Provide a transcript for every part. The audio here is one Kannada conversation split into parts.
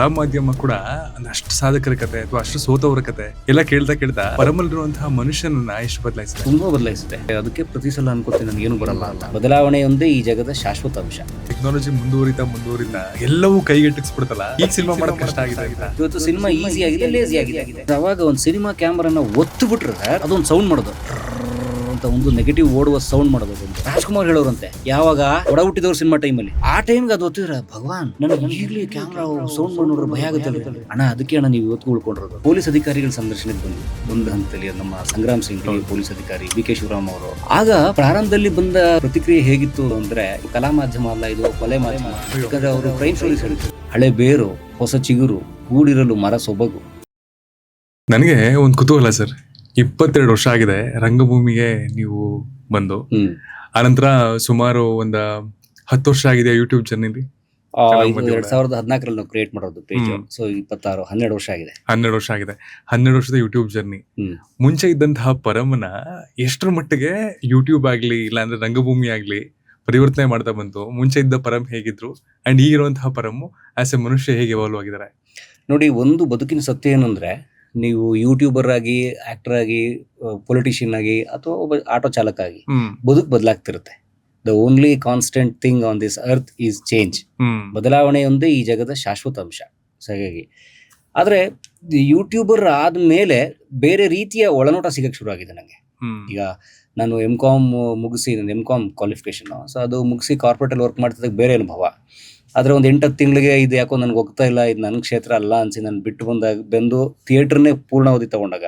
ಕಲಾ ಮಾಧ್ಯಮ ಕೂಡ ಅಷ್ಟು ಸಾಧಕರ ಕತೆ ಅಥವಾ ಅಷ್ಟು ಸೋತವರ ಕತೆ ಎಲ್ಲ ಕೇಳ್ತಾ ಪರಮಲ್ಲಿರುವಂತಹ ಮನುಷ್ಯನನ್ನ ಎಷ್ಟು ಬದಲಾಯಿಸಿದೆ, ತುಂಬಾ ಬದಲಾಯಿಸಿದೆ. ಅದಕ್ಕೆ ಪ್ರತಿ ಸಲ ಅನ್ಕೋತೀನಿ ನನಗೆ ಏನು ಬರಲ್ಲ ಅಂತ. ಬದಲಾವಣೆಯೊಂದೇ ಈ ಜಗದ ಶಾಶ್ವತ ಅಂಶ. ಟೆಕ್ನಾಲಜಿ ಮುಂದುವರಿತಾ ಎಲ್ಲವೂ ಕೈಗೆಟ್ಟಿಸ್ಬಿಡ್ತಲ್ಲ. ಈಗ ಸಿನಿಮಾ ಮಾಡೋದು ಕಷ್ಟ ಆಗಿದೆ. ಇವತ್ತು ಸಿನಿಮಾ ಈಸಿ ಆಗಿದೆ, ಲೇಸಿ ಆಗಿದೆ. ಅವಾಗ ಒಂದು ಸಿನಿಮಾ ಕ್ಯಾಮ್ರಾನ ಒತ್ತು ಬಿಟ್ರೆ ಅದೊಂದು ಸೌಂಡ್ ಮಾಡೋದು ಅಂತ, ಒಂದು ನೆಗೆಟಿವ್ ಓಡುವ ಸೌಂಡ್ ಮಾಡೋದು. ರಾಜ್ಕುಮಾರ್ ಹೇಳೋರಂತೆ, ಯಾವಾಗ ಒಡ ಹುಟ್ಟಿದವ್ರ ಸಿನಿಮಾ ಟೈಮಲ್ಲಿ ಆ ಟೈಮ್ಗೆ ಅದು ಒತ್ತಿದ್ರ ಭಗವಾನ್ ನನಗೆ ಈಗಲೇ ಕ್ಯಾಮ್ರಾ ಸೌಂಡ್ ಮಾಡಿ ನೋಡ್ರೆ ಭಯ ಆಗುತ್ತೆ ಅಣ್ಣ. ಅದಕ್ಕೆ ಅಣ್ಣ ನೀವು ಇವತ್ತು ಉಳ್ಕೊಂಡಿರೋದು. ಪೊಲೀಸ್ ಅಧಿಕಾರಿಗಳ ಸಂದರ್ಶನಕ್ಕೆ ಒಂದು ಹಂತದಲ್ಲಿ ನಮ್ಮ ಸಂಗ್ರಾಮ್ ಸಿಂಗ್ ಪೊಲೀಸ್ ಅಧಿಕಾರಿ ಬಿ ಕೆ ಶಿವರಾಮ್ ಅವರು, ಆಗ ಪ್ರಾರಂಭದಲ್ಲಿ ಬಂದ ಪ್ರತಿಕ್ರಿಯೆ ಹೇಗಿತ್ತು ಅಂದ್ರೆ, ಕಲಾ ಮಾಧ್ಯಮ ಅಲ್ಲ ಇದು ಕೊಲೆ ಮಾಧ್ಯಮ. ಯಾಕಂದ್ರೆ ಅವರು ಕ್ರೈಮ್ ಸ್ಟೋರೀಸ್ ಹೇಳಿದ್ರು. ಹಳೆ ಬೇರು ಹೊಸ ಚಿಗುರು ಕೂಡಿರಲು ಮರ ಸೊಬಗು. ನನಗೆ ಒಂದು ಕುತೂಹಲ ಸರ್, 22 ವರ್ಷ ಆಗಿದೆ ರಂಗಭೂಮಿಗೆ ನೀವು ಬಂದು. ಆನಂತರ ಸುಮಾರು ಒಂದು 10 ವರ್ಷ ಆಗಿದೆ ಯೂಟ್ಯೂಬ್ ಚಾನೆಲ್. 2014 ನಾವು ಕ್ರಿಯೇಟ್ ಮಾಡೋದು ಪೇಜ್. ಸೊ 12 ವರ್ಷ ಆಗಿದೆ. 12 ವರ್ಷದ ಯೂಟ್ಯೂಬ್ ಜರ್ನಿ. ಮುಂಚೆ ಇದ್ದಂತಹ ಪರಮನ ಎಷ್ಟರ ಮಟ್ಟಿಗೆ ಯೂಟ್ಯೂಬ್ ಆಗ್ಲಿ ಇಲ್ಲ ಅಂದ್ರೆ ರಂಗಭೂಮಿ ಆಗ್ಲಿ ಪರಿವರ್ತನೆ ಮಾಡ್ತಾ ಬಂತು? ಮುಂಚೆ ಇದ್ದ ಪರಮ್ ಹೇಗಿದ್ರು ಅಂಡ್ ಈಗಿರುವಂತಹ ಪರಮ್ ಆಸ್ ಎ ಮನುಷ್ಯ ಹೇಗೆ ಎವಾಲ್ವ್ ಆಗಿದ್ದಾರೆ? ನೋಡಿ, ಒಂದು ಬದುಕಿನ ಸತ್ಯ ಏನಂದ್ರೆ, ನೀವು ಯೂಟ್ಯೂಬರ್ ಆಗಿ, ಆಕ್ಟರ್ ಆಗಿ, ಪೊಲಿಟಿಷಿಯನ್ ಆಗಿ ಅಥವಾ ಒಬ್ಬ ಆಟೋ ಚಾಲಕ ಆಗಿ ಬದುಕು ಬದಲಾಗ್ತಿರುತ್ತೆ. The only constant thing on this earth is change. ಬದಲಾವಣೆಯೊಂದೇ ಈ ಜಗದ ಶಾಶ್ವತ ಅಂಶ. ಹಾಗಾಗಿ ಆದ್ರೆ ಯೂಟ್ಯೂಬರ್ ಆದ್ಮೇಲೆ ಬೇರೆ ರೀತಿಯ ಒಳನೋಟ ಸಿಗಕ್ಕೆ ಶುರು ಆಗಿದೆ ನನಗೆ. ಈಗ ನಾನು M.Com ಮುಗಿಸಿ, ನನ್ನ M.Com ಕ್ವಾಲಿಫಿಕೇಶನ್, ಸೊ ಅದು ಮುಗಿಸಿ ಕಾರ್ಪೊರೇಟ್ ಅಲ್ಲಿ ವರ್ಕ್ ಮಾಡ್ತಿದ್ದಾಗ ಬೇರೆ ಅನುಭವ. ಆದರೆ ಒಂದು 8-10 ತಿಂಗಳಿಗೆ ಇದು ಯಾಕೋ ನನಗೆ ಹೋಗ್ತಾ ಇಲ್ಲ, ಇದು ನನ್ನ ಕ್ಷೇತ್ರ ಅಲ್ಲ ಅನ್ಸಿ ನಾನು ಬಿಟ್ಟು ಬಂದು ಥಿಯೇಟ್ರನ್ನೇ ಪೂರ್ಣಾವಧಿ ತಗೊಂಡಾಗ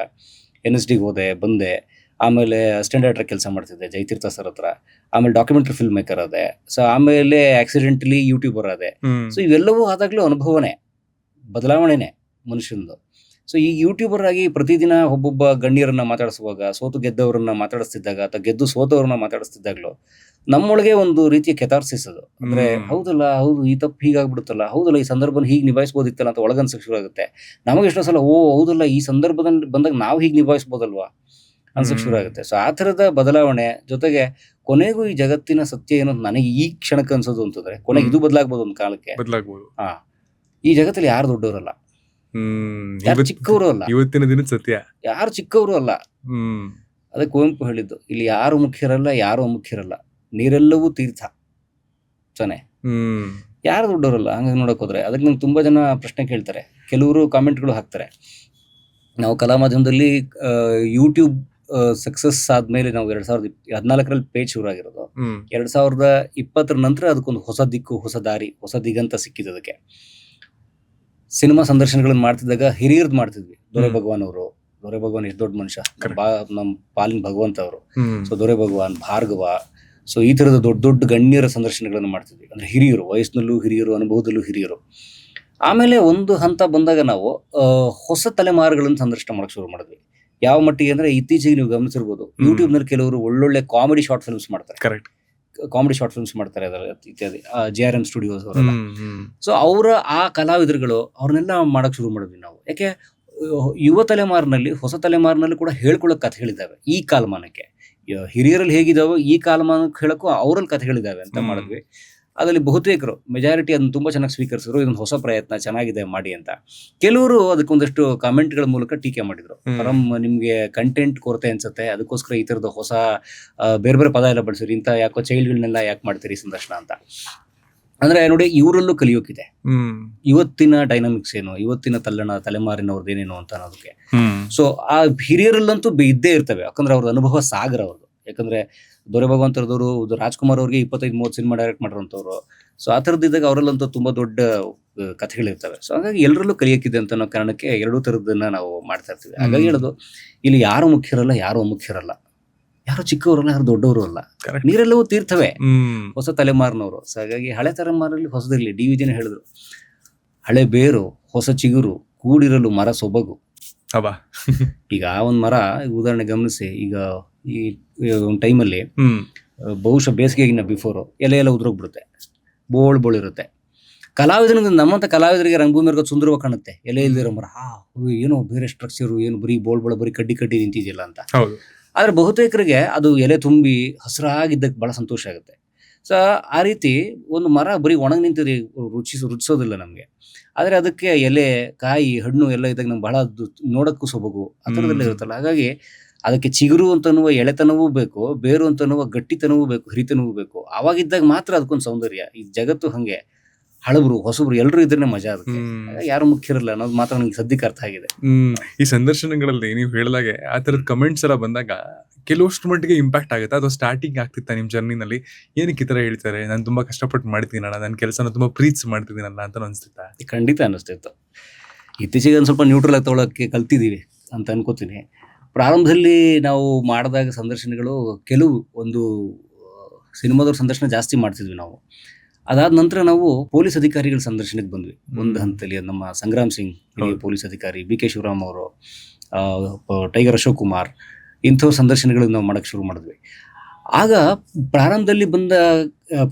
NSDಗೆ ಹೋದೆ, ಬಂದೆ. ಆಮೇಲೆ ಅಸಿಸ್ಟೆಂಟ್ ಡೈರೆಕ್ಟರ್ ಕೆಲಸ ಮಾಡ್ತಿದ್ದೆ ಜಯತೀರ್ಥ ಸರ್ ಹತ್ರ. ಆಮೇಲೆ ಡಾಕ್ಯುಮೆಂಟ್ರಿ ಫಿಲ್ಮ್ ಮೇಕರ್ ಅದೇ. ಸೊ ಆಮೇಲೆ ಆಕ್ಸಿಡೆಂಟಲಿ ಯೂಟ್ಯೂಬರ್ ಅದೇ. ಸೊ ಇವೆಲ್ಲವೂ ಆದಾಗಲೂ ಅನುಭವನೇ, ಬದಲಾವಣೆನೇ ಮನುಷ್ಯಂದು. ಸೊ ಈ ಯೂಟ್ಯೂಬರ್ ಆಗಿ ಪ್ರತಿದಿನ ಒಬ್ಬೊಬ್ಬ ಗಣ್ಯರನ್ನ ಮಾತಾಡಿಸುವಾಗ, ಸೋತು ಗೆದ್ದವರನ್ನ ಮಾತಾಡಿಸ್ತಿದ್ದಾಗ ಅಥವಾ ಗೆದ್ದು ಸೋತವ್ರನ್ನ ಮಾತಾಡಿಸ್ತಿದ್ದಾಗಲೂ ನಮ್ಮೊಳಗೆ ಒಂದು ರೀತಿಯ ಕೆಥಾರ್ಸಿಸ್ ಅದು. ಅಂದ್ರೆ ಹೌದಲ್ಲ, ಹೌದು ಈ ತಪ್ಪು ಹೀಗಾಗ್ಬಿಡುತ್ತಲ್ಲ, ಹೌದಲ್ಲ ಈ ಸಂದರ್ಭನ ಹೀಗೆ ನಿಭಾಯಿಸ್ಬೋದಿತ್ತಲ್ಲ ಅಂತ ಒಳಗನ್ಸಕ್ಕೆ ಶುರು ಆಗುತ್ತೆ. ನಮಗೆ ಎಷ್ಟೋ ಸಲ ಹೌದಲ್ಲ ಈ ಸಂದರ್ಭದಲ್ಲಿ ಬಂದಾಗ ನಾವು ಹೀಗೆ ನಿಭಾಯಿಸ್ಬೋದಲ್ವಾ ಅನ್ಸಕ್ಕೆ ಶುರು ಆಗುತ್ತೆ. ಸೊ ಆ ಥರದ ಬದಲಾವಣೆ ಜೊತೆಗೆ ಕೊನೆಗೂ ಈ ಜಗತ್ತಿನ ಸತ್ಯ ಏನೋ ನನಗೆ ಈ ಕ್ಷಣಕ್ಕೆ ಅನ್ಸೋದು ಅಂತಂದ್ರೆ, ಕೊನೆಗೆ ಇದು ಬದಲಾಗ್ಬೋದು ಒಂದು ಕಾಲಕ್ಕೆ. ಈ ಜಗತ್ತಲ್ಲಿ ಯಾರು ದೊಡ್ಡವರಲ್ಲ, ಯಾರು ಚಿಕ್ಕವರು ಅಲ್ಲ, ಇವತ್ತಿನ ದಿನ ಸತ್ಯ ಯಾರು ಚಿಕ್ಕವರು ಅಲ್ಲ. ಅದೇ ಕುವೆಂಪು ಹೇಳಿದ್ದು, ಇಲ್ಲಿ ಯಾರು ಮುಖ್ಯರಲ್ಲ, ಯಾರು ಅಮುಖ್ಯರಲ್ಲ, ನೀರೆಲ್ಲವೂ ತೀರ್ಥ ತಾನೆ. ಯಾರು ದೊಡ್ಡವರಲ್ಲ. ಹಂಗಾಗಿ ನೋಡಕ್ ಹೋದ್ರೆ ಅದಕ್ಕೆ ನಂಗೆ ತುಂಬಾ ಜನ ಪ್ರಶ್ನೆ ಕೇಳ್ತಾರೆ, ಕೆಲವರು ಕಾಮೆಂಟ್ಗಳು ಹಾಕ್ತಾರೆ. ನಾವು ಕಲಾ ಮಾಧ್ಯಮದಲ್ಲಿ ಯೂಟ್ಯೂಬ್ ಸಕ್ಸಸ್ ಆದ್ಮೇಲೆ ನಾವು 2014 ಪೇಜ್ ಶುರು ಆಗಿರೋದು. 2020 ನಂತರ ಅದಕ್ಕೊಂದು ಹೊಸ ದಿಕ್ಕು, ಹೊಸ ದಾರಿ, ಹೊಸ ದಿಗಂತ ಸಿಕ್ಕಿದ್ದು. ಅದಕ್ಕೆ ಸಿನಿಮಾ ಸಂದರ್ಶನಗಳನ್ನ ಮಾಡ್ತಿದ್ದಾಗ ಹಿರಿಯರ್ದು ಮಾಡ್ತಿದ್ವಿ. ದೊರೆ ಭಗವಾನ್ ಅವರು, ದೊರೆ ಭಗವಾನ್ ಎಷ್ಟು ದೊಡ್ಡ ಮನುಷ್ಯ, ನಮ್ಮ ಪಾಲಿನ ಭಗವಂತ ಅವರು. ಸೊ ದೊರೆ ಭಗವಾನ್, ಭಾರ್ಗವ, ಸೊ ಈ ತರದ ದೊಡ್ಡ ದೊಡ್ಡ ಗಣ್ಯರ ಸಂದರ್ಶನಗಳನ್ನು ಮಾಡ್ತಿದ್ವಿ. ಅಂದ್ರೆ ಹಿರಿಯರು, ವಯಸ್ಸಿನಲ್ಲೂ ಹಿರಿಯರು, ಅನುಭವದಲ್ಲೂ ಹಿರಿಯರು. ಆಮೇಲೆ ಒಂದು ಹಂತ ಬಂದಾಗ ನಾವು ಹೊಸ ತಲೆಮಾರುಗಳನ್ನು ಸಂದರ್ಶನ ಮಾಡಕ್ ಶುರು ಮಾಡಿದ್ವಿ. ಯಾವ ಮಟ್ಟಿಗೆ ಅಂದ್ರೆ, ಇತ್ತೀಚೆಗೆ ನೀವು ಗಮನಿಸಿರ್ಬೋದು, ಯೂಟ್ಯೂಬ್ ನಲ್ಲಿ ಕೆಲವರು ಒಳ್ಳೊಳ್ಳೆ ಕಾಮಿಡಿ ಶಾರ್ಟ್ ಫಿಲ್ಮ್ಸ್ ಮಾಡ್ತಾರೆ. ಕಾಮಿಡಿ ಶಾರ್ಟ್ ಫಿಲ್ಮ್ಸ್ ಮಾಡ್ತಾರೆ ಇತ್ಯಾದಿ. JRM ಸ್ಟುಡಿಯೋಸ್ ಅವರೆಲ್ಲ. ಸೊ ಅವರ ಆ ಕಲಾವಿದರುಗಳು ಅವ್ರನ್ನೆಲ್ಲ ಮಾಡಕ್ ಶುರು ಮಾಡಿದ್ವಿ ನಾವು. ಯಾಕೆ ಯುವ ತಲೆಮಾರಿನಲ್ಲಿ, ಹೊಸ ತಲೆಮಾರಿನಲ್ಲಿ ಕೂಡ ಹೇಳ್ಕೊಳ್ಳೋಕೆ ಕಥೆಗಳಿದ್ದಾವೆ. ಈ ಕಾಲಮಾನಕ್ಕೆ ಹಿರಿಯರಲ್ಲಿ ಹೇಗಿದಾವೋ ಈ ಕಾಲಮಾನಕ್ಕೆ ಹೇಳಕ್ಕೂ ಅವರಲ್ಲಿ ಕಥೆಗಳಿದ್ದಾವೆ ಅಂತ ಮಾಡಿದ್ವಿ. ಅದರಲ್ಲಿ ಬಹುತೇಕರು, ಮೆಜಾರಿಟಿ ಅದನ್ನ ತುಂಬಾ ಚೆನ್ನಾಗಿ ಸ್ವೀಕರಿಸಿದ್ರು. ಇದೊಂದು ಹೊಸ ಪ್ರಯತ್ನ, ಚೆನ್ನಾಗಿದೆ ಮಾಡಿ ಅಂತ. ಕೆಲವರು ಅದಕ್ಕೊಂದಷ್ಟು ಕಾಮೆಂಟ್ಗಳ ಮೂಲಕ ಟೀಕೆ ಮಾಡಿದ್ರು. ಪರಮ್ ನಿಮ್ಗೆ ಕಂಟೆಂಟ್ ಕೊರತೆ ಅನ್ಸುತ್ತೆ, ಅದಕ್ಕೋಸ್ಕರ ಈ ತರದ ಹೊಸ ಬೇರೆ ಬೇರೆ ಪದ ಎಲ್ಲ ಬಳಸಿರಿ, ಇಂಥ ಯಾಕೋ ಚೈಲ್ಡ್ಗಳನ್ನೆಲ್ಲ ಯಾಕೆ ಮಾಡ್ತೀರಿ ಸಂದರ್ಶನ ಅಂತ. ಅಂದ್ರೆ ನೋಡಿ, ಇವರಲ್ಲೂ ಕಲಿಯೋಕಿದೆ. ಇವತ್ತಿನ ಡೈನಾಮಿಕ್ಸ್ ಏನು, ಇವತ್ತಿನ ತಲೆಮಾರಿನವ್ರದ್ದು ಏನೇನು ಅಂತ ಅನ್ನೋದಕ್ಕೆ. ಸೊ ಆ ಹಿರಿಯರಲ್ಲಂತೂ ಇದ್ದೇ ಇರ್ತವೆ, ಯಾಕಂದ್ರೆ ಅವ್ರದ್ದು ಅನುಭವ ಸಾಗರ ಅವ್ರದ್ದು. ಯಾಕಂದ್ರೆ ದೊರೆ ಭಗವಂತರದವರು, ರಾಜ್ಕುಮಾರ್ ಅವ್ರಿಗೆ 25-30 ಸಿನಿಮಾ ಡೈರೆಕ್ಟ್ ಮಾಡಿರೋಂಥವ್ರು. ಸೊ ಆ ಥರದ್ದಿದ್ದಾಗ ಅವರಲ್ಲಂತೂ ತುಂಬಾ ದೊಡ್ಡ ಕಥೆಗಳಿರ್ತವೆ. ಸೊ ಹಾಗಾಗಿ ಎಲ್ಲರಲ್ಲೂ ಕಲಿಯಕ್ಕಿದೆ ಅಂತ ಅನ್ನೋ ಕಾರಣಕ್ಕೆ ಎರಡೂ ಥರದ್ದನ್ನ ನಾವು ಮಾಡ್ತಾ ಇರ್ತೀವಿ. ಹಾಗಾಗಿ ಹೇಳೋದು, ಇಲ್ಲಿ ಯಾರು ಮುಖ್ಯರಲ್ಲ, ಯಾರು ಅಮುಖ್ಯರಲ್ಲ, ಯಾರು ಚಿಕ್ಕವರಲ್ಲ, ಯಾರು ದೊಡ್ಡವರು ಅಲ್ಲ, ನೀರೆಲ್ಲವೂ ತೀರ್ಥವೇ, ಹೊಸ ತಲೆಮಾರಿನವರು. ಸೊ ಹಾಗಾಗಿ ಹಳೆ ತಲೆಮಾರಲ್ಲಿ ಹೊಸದಿರಲಿ. DVJ ಹೇಳಿದ್ರು, ಹಳೆ ಬೇರು ಹೊಸ ಚಿಗುರು ಕೂಡಿರಲು ಮರ ಸೊಬಗು. ಈಗ ಒಂದ್ ಮರ, ಉದಾಹರಣೆ ಗಮನಿಸಿ, ಈಗ ಈ ಒಂದು ಟೈಮಲ್ಲಿ ಬಹುಶಃ ಬೇಸಿಗೆಗಿನ್ನ ಬಿಫೋರು ಎಲೆ ಎಲ್ಲ ಉದುರೋಗ್ಬಿಡುತ್ತೆ, ಬೋಳಿರುತ್ತೆ. ಕಲಾವಿದನಿಗೆ, ನಮ್ಮಂತ ಕಲಾವಿದರಿಗೆ ರಂಗಭೂಮಿ ಸುಂದರವಾಗಿ ಕಾಣುತ್ತೆ ಎಲೆ ಇಲ್ದಿರೋ ಮರ. ಏನೋ ಬೇರೆ ಸ್ಟ್ರಕ್ಚರು, ಏನು ಬರೀ ಬರೀ ಕಡ್ಡಿ ನಿಂತಿದೆಯಲ್ಲ ಅಂತ. ಆದ್ರೆ ಬಹುತೇಕರಿಗೆ ಅದು ಎಲೆ ತುಂಬಿ ಹಸಿರಾಗಿದ್ದಕ್ಕೆ ಬಹಳ ಸಂತೋಷ ಆಗುತ್ತೆ. ಸೊ ಆ ರೀತಿ ಒಂದು ಮರ ಬರೀ ಒಣಗಿ ನಿಂತಿದ್ರೆ ರುಚಿಸೋದಿಲ್ಲ ನಮಗೆ. ಆದ್ರೆ ಅದಕ್ಕೆ ಎಲೆ, ಕಾಯಿ, ಹಣ್ಣು ಎಲ್ಲ ಇದ್ದಾಗ ನಂಗೆ ಬಹಳ ನೋಡಕ್ಕೂ ಸೊಬಗು ಆ ಥರದ್ದೆಲ್ಲ ಇರುತ್ತಲ್ಲ. ಹಾಗಾಗಿ ಅದಕ್ಕೆ ಚಿಗುರು ಅಂತನ್ನುವ ಎಳೆತನವೂ ಬೇಕು, ಬೇರು ಅಂತನ್ನುವ ಗಟ್ಟಿತನವೂ ಬೇಕು, ಹಿರಿತನವೂ ಬೇಕು. ಅವಾಗಿದ್ದಾಗ ಮಾತ್ರ ಅದಕ್ಕೊಂದು ಸೌಂದರ್ಯ. ಈ ಜಗತ್ತು ಹಂಗೆ ಹಳಬರು ಹೊಸಬ್ರು ಎಲ್ಲರೂ ಇದ್ರೆ ಮಜಾ ಅದಕ್ಕೆ. ಯಾರು ಮುಖ್ಯ ಇರಲ್ಲ ಅನ್ನೋದು ಮಾತ್ರ ನನಗೆ ಸದ್ಯಕ್ಕೆ ಅರ್ಥ ಆಗಿದೆ. ಈ ಸಂದರ್ಶನಗಳಲ್ಲಿ ನೀವು ಹೇಳಿದಾಗೆ ಆ ತರದ ಕಮೆಂಟ್ಸ್ ಎಲ್ಲ ಬಂದಾಗ ಕೆಲವಷ್ಟು ಮಟ್ಟಿಗೆ ಇಂಪ್ಯಾಕ್ಟ್ ಆಗುತ್ತೆ. ಅದು ಸ್ಟಾರ್ಟಿಂಗ್ ಆಗ್ತಿತ್ತ ನಿಮ್ ಜರ್ನಿನಲ್ಲಿ, ಏನಕ್ಕೆ ಈ ತರ ಹೇಳ್ತಾರೆ, ನಾನು ತುಂಬಾ ಕಷ್ಟಪಟ್ಟು ಮಾಡ್ತೀನಲ್ಲ, ನನ್ನ ಕೆಲಸನ ತುಂಬಾ ಪ್ರೀತಿಸಿ ಮಾಡ್ತಿದ್ದೀನಲ್ಲ ಅಂತ ಅನ್ಸ್ತಿತ್ತ? ಖಂಡಿತ ಅನ್ನಿಸ್ತಿತ್ತು. ಇತ್ತೀಚೆಗೆ ಒಂದು ಸ್ವಲ್ಪ ನ್ಯೂಟ್ರಲ್ ಆಗಿ ತಗೊಳಕ್ಕೆ ಕಲ್ತಿದ್ದೀವಿ ಅಂತ ಅನ್ಕೋತೀನಿ. ಪ್ರಾರಂಭದಲ್ಲಿ ನಾವು ಮಾಡಿದಾಗ ಸಂದರ್ಶನಗಳು ಕೆಲವು ಒಂದು ಸಿನಿಮಾದವ್ರ ಸಂದರ್ಶನ ಜಾಸ್ತಿ ಮಾಡ್ತಿದ್ವಿ ನಾವು. ಅದಾದ ನಂತರ ನಾವು ಪೊಲೀಸ್ ಅಧಿಕಾರಿಗಳ ಸಂದರ್ಶನಕ್ಕೆ ಬಂದ್ವಿ ಒಂದು ಹಂತದಲ್ಲಿ. ನಮ್ಮ ಸಂಗ್ರಾಮ್ ಸಿಂಗ್ ಹಿರಿಯ ಪೊಲೀಸ್ ಅಧಿಕಾರಿ, ಬಿ ಕೆ ಶಿವರಾಮ್ ಅವರು, ಟೈಗರ್ ಅಶೋಕ್ ಕುಮಾರ್, ಇಂಥವ್ರ ಸಂದರ್ಶನಗಳನ್ನ ನಾವು ಮಾಡಕ್ಕೆ ಶುರು ಮಾಡಿದ್ವಿ. ಆಗ ಪ್ರಾರಂಭದಲ್ಲಿ ಬಂದ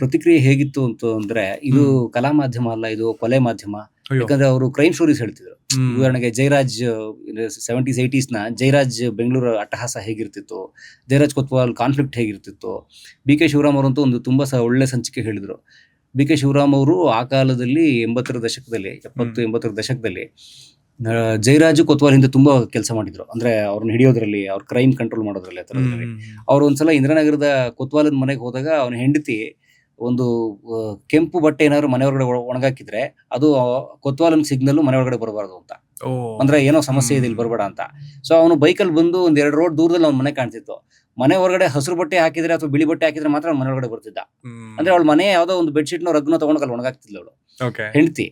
ಪ್ರತಿಕ್ರಿಯೆ ಹೇಗಿತ್ತು ಅಂದ್ರೆ, ಇದು ಕಲಾ ಮಾಧ್ಯಮ ಅಲ್ಲ, ಇದು ಕೊಲೆ ಮಾಧ್ಯಮ. ಯಾಕಂದ್ರೆ ಅವರು ಕ್ರೈಮ್ ಸ್ಟೋರೀಸ್ ಹೇಳ್ತಿದ್ರು. ಉದಾಹರಣೆಗೆ ಜಯರಾಜ್ 70s 80s ಜಯರಾಜ್ ಬೆಂಗಳೂರು ಅಟ್ಟಹಾಸ ಹೇಗಿರ್ತಿತ್ತು, ಜಯರಾಜ್ ಕೊತ್ವಾಲ್ ಕಾನ್ಫ್ಲಿಕ್ಟ್ ಹೇಗಿರ್ತಿತ್ತು. ಬಿ ಕೆ ಶಿವರಾಮ್ ಅವರಂತೂ ಒಂದು ತುಂಬಾ ಒಳ್ಳೆ ಸಂಚಿಕೆ ಹೇಳಿದ್ರು. ಬಿ ಕೆ ಶಿವರಾಮ್ ಅವರು ಆ ಕಾಲದಲ್ಲಿ 70ರ ದಶಕದಲ್ಲಿ 70-80ರ ದಶಕದಲ್ಲಿ ಜಯರಾಜ್ ಕೊತ್ವಾಲ್ ಹಿಂದೆ ತುಂಬಾ ಕೆಲಸ ಮಾಡಿದ್ರು. ಅಂದ್ರೆ ಅವ್ರನ್ನ ಹಿಡಿಯೋದ್ರಲ್ಲಿ, ಅವ್ರ ಕ್ರೈಮ್ ಕಂಟ್ರೋಲ್ ಮಾಡೋದ್ರಲ್ಲಿ. ಅವ್ರು ಒಂದ್ಸಲ ಇಂದ್ರನಗರದ ಕೊತ್ವಾಲನ್ ಮನೆಗೆ ಹೋದಾಗ ಅವನ ಹೆಂಡತಿ ಒಂದು ಕೆಂಪು ಬಟ್ಟೆ ಏನಾದ್ರು ಮನೆ ಹೊರಗಡೆ ಒಣಗಾಕಿದ್ರೆ ಅದು ಕೊತ್ವಾಲನ್ ಸಿಗ್ನಲ್ ಮನೆ ಒಳಗಡೆ ಬರಬಾರ್ದು ಅಂತ. ಅಂದ್ರೆ ಏನೋ ಸಮಸ್ಯೆ ಇದೆ, ಇಲ್ಲಿ ಬರಬೇಡ ಅಂತ. ಸೊ ಅವನು ಬೈಕಲ್ಲಿ ಬಂದು ಒಂದ್ 2 ರೋಡ್ ದೂರದಲ್ಲಿ ಅವ್ನ ಮನೆ ಕಾಣ್ತಿತ್ತು. ಮನೆ ಹೊರಗಡೆ ಹಸಿರು ಬಟ್ಟೆ ಹಾಕಿದ್ರೆ ಅಥವಾ ಬಿಳಿ ಬಟ್ಟೆ ಹಾಕಿದ್ರೆ ಮಾತ್ರ ಮನೆ ಒಳಗಡೆ ಬರ್ತಿದ್ದ. ಅಂದ್ರೆ ಅವಳ ಮನೆ ಯಾವ್ದೋ ಒಂದು ಬೆಡ್ಶೀಟ್ ನೋ ರಗ್ನ ತಗೊಂಡು ಅಲ್ಲಿ ಒಣಗಾಕ್ತಿದ್ಲ ಅವಳು ಹೆಂಡತಿ.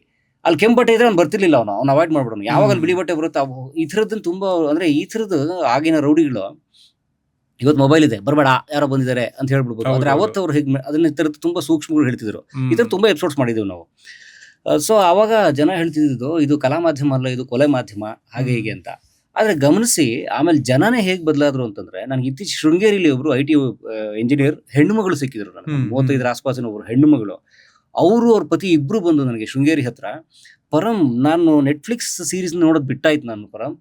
ಅಲ್ಲಿ ಕೆಂಪು ಬಟ್ಟೆ ಇದ್ರೆ ಅವ್ನು ಬರ್ತಿರ್ಲಿಲ್ಲ, ಅವ್ನು ಅವಾಯ್ಡ್ ಮಾಡ್ಬಿಡೋನು. ಯಾವಾಗ ಅಲ್ಲಿ ಬಿಳಿ ಬಟ್ಟೆ ಬರುತ್ತೆ ಈ ಥರದ್ದು ತುಂಬಾ. ಅಂದ್ರೆ ಈ ಥರದ್ದು ಆಗಿನ ರೌಡಿಗಳು ಇವತ್ತು ಮೊಬೈಲ್ ಇದೆ, ಬರಬೇಡ ಯಾರೋ ಬಂದಿದ್ದಾರೆ ಅಂತ ಹೇಳ್ಬಿಡ್ಬೋದು. ಆದ್ರೆ ಅವತ್ತು ಅವ್ರು ಹೇಗೆ ಅದನ್ನ ಈ ಥರದ್ದು ತುಂಬಾ ಸೂಕ್ಷ್ಮಗಳು ಹೇಳ್ತಿದ್ರು. ಈ ಥರ ತುಂಬಾ ಎಪಿಸೋಡ್ಸ್ ಮಾಡಿದ್ದೀವಿ ನಾವು. ಸೊ ಅವಾಗ ಜನ ಹೇಳ್ತಿದ್ದು ಇದು ಕಲಾ ಮಾಧ್ಯಮ ಅಲ್ಲ, ಇದು ಕೊಲೆ ಮಾಧ್ಯಮ, ಹಾಗೆ ಹೀಗೆ ಅಂತ. ಆದ್ರೆ ಗಮನಿಸಿ ಆಮೇಲೆ ಜನನೇ ಹೇಗೆ ಬದಲಾದ್ರು ಅಂತಂದ್ರೆ, ನನಗೆ ಇತ್ತೀಚೆಗೆ ಶೃಂಗೇರಿಲಿ ಒಬ್ರು IT ಇಂಜಿನಿಯರ್ ಹೆಣ್ಣು ಮಗಳು ಸಿಕ್ಕಿದ್ರು ನನಗೆ. 35 ಆಸ್ಪಾಸಿನ ಒಬ್ರು ಹೆಣ್ಣು ಮಗಳು. ಅವರು ಅವ್ರ ಪತಿ ಇಬ್ರು ಬಂದು ನನಗೆ ಶೃಂಗೇರಿ ಹತ್ರ, ಪರಂ ನಾನು ನೆಟ್ಫ್ಲಿಕ್ಸ್ ಸೀರೀಸ್ ನೋಡೋದು ಬಿಟ್ಟಾಯ್ತು ನಾನು ಪರಂ.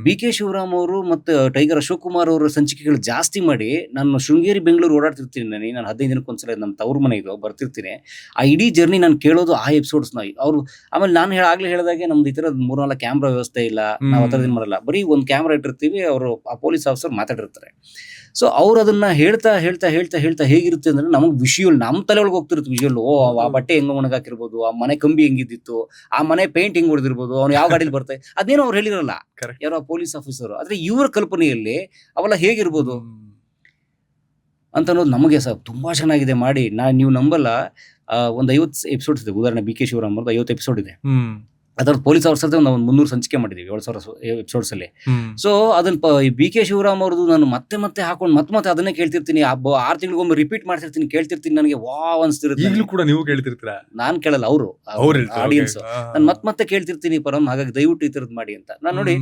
ಬಿ ಕೆ ಶಿವರಾಮ್ ಅವರು ಮತ್ತು ಟೈಗರ್ ಅಶೋಕ್ ಕುಮಾರ್ ಅವರ ಸಂಚಿಕೆಗಳು ಜಾಸ್ತಿ ಮಾಡಿ ನಾನು ಶೃಂಗೇರಿ ಬೆಂಗಳೂರು ಓಡಾಡ್ತಿರ್ತೀನಿ. ನಾನು 15 ದಿನಕ್ಕೊಂದ್ಸಲ ನಮ್ಮ ತವ್ರ ಮನೆ ಇದು ಬರ್ತಿರ್ತೀನಿ. ಆ ಇಡೀ ಜರ್ನಿ ನಾನು ಕೇಳೋದು ಆ ಎಪಿಸೋಡ್ಸ್ನ ಅವರು. ಆಮೇಲೆ ನಾನು ಆಗ್ಲೇ ಹೇಳಿದಾಗೆ ನಮ್ದು ಈ ಥರ 3-4 ಕ್ಯಾಮ್ರಾ ವ್ಯವಸ್ಥೆ ಇಲ್ಲ, ನಾವು ಆ ಥರದ್ದು ಮಾಡಲ್ಲ. ಬರೀ ಒಂದು ಕ್ಯಾಮ್ರಾ ಇಟ್ಟಿರ್ತೀವಿ, ಅವರು ಆ ಪೊಲೀಸ್ ಆಫೀಸರ್ ಮಾತಾಡಿರ್ತಾರೆ. ಸೊ ಅವ್ರು ಅದನ್ನ ಹೇಳ್ತಾ ಹೇಳ್ತಾ ಹೇಳ್ತಾ ಹೇಳ್ತಾ ಹೇಗಿರುತ್ತೆ ಅಂದ್ರೆ, ನಮಗೆ ವಿಷುವಲ್ ನಮ್ಮ ತಲೆ ಒಳಗೆ ಹೋಗ್ತಿರುತ್ತೆ ವಿಷುವಲ್. ಆ ಬಟ್ಟೆ ಹೆಂಗ ಒಣಗಾಕಿರ್ಬೋದು, ಆ ಮನೆ ಕಂಬಿ ಹೆಂಗಿದ್ದಿತ್ತು, ಆ ಮನೆ ಪೇಂಟ್ ಹೆಂಗ್ ಹೊಡೆದಿರ್ಬೋದು, ಅವ್ನು ಯಾವ ಗಾಡಿಲಿ ಬರ್ತಾರೆ, ಅದೇನೋ ಅವ್ರು ಹೇಳಿರಲ್ಲ ಯಾರೋ ಪೊಲೀಸ್ ಆಫೀಸರ್. ಆದ್ರೆ ಇವ್ರ ಕಲ್ಪನೆಯಲ್ಲಿ ಅವೆಲ್ಲ ಹೇಗಿರ್ಬೋದು ಅಂತ ಅನ್ನೋದು ನಮಗೆ ತುಂಬಾ ಚೆನ್ನಾಗಿದೆ ಮಾಡಿ. ನೀವು ನಂಬಲ್ಲ, ಒಂದು 50 ಎಪಿಸೋಡ್ಸ್ ಇದೆ. ಉದಾಹರಣೆ ಬಿ ಕೆ ಶಿವರಾಮ್ ಅವ್ರದ್ದು 50 ಎಪಿಸೋಡ್ ಇದೆ. ಅದರ ಪೊಲೀಸ್ ಆಫೀಸರ್ ನಾವು 300 ಸಂಚಿಕೆ ಮಾಡಿದೀವಿ 7,000 ಎಪಿಸೋಡ್ಸ್ ಅಲ್ಲಿ. ಸೊ ಅದನ್ನ ಬಿ ಕೆ ಶಿವರಾಮ್ ಅವ್ರದ್ದು ನಾನು ಮತ್ತೆ ಹಾಕೊಂಡು ಮತ್ತೆ ಅದನ್ನೇ ಕೇಳ್ತಿರ್ತೀನಿ. 6 ತಿಂಗಳಿಗೊಮ್ಮೆ ರಿಪೀಟ್ ಮಾಡ್ತಿರ್ತೀನಿ, ಕೇಳ್ತಿರ್ತೀನಿ. ನನಗೆ ವಾವ್ ಅನ್ಸ್ತಿರುತ್ತೆ. ಈಗಲೂ ಕೂಡ ನೀವು ಕೇಳ್ತಿರ್ತೀರಾ? ನಾನ್ ಕೇಳಲ್ಲ, ಅವರು ಆಡಿಯನ್ಸ್. ನಾನು ಮತ್ತೆ ಕೇಳ್ತಿರ್ತೀನಿ ಪರಂ. ಹಾಗಾಗಿ ದಯವಿಟ್ಟು ಈ ತರದ್ ಮಾಡಿ ಅಂತ. ನಾನು ನೋಡಿ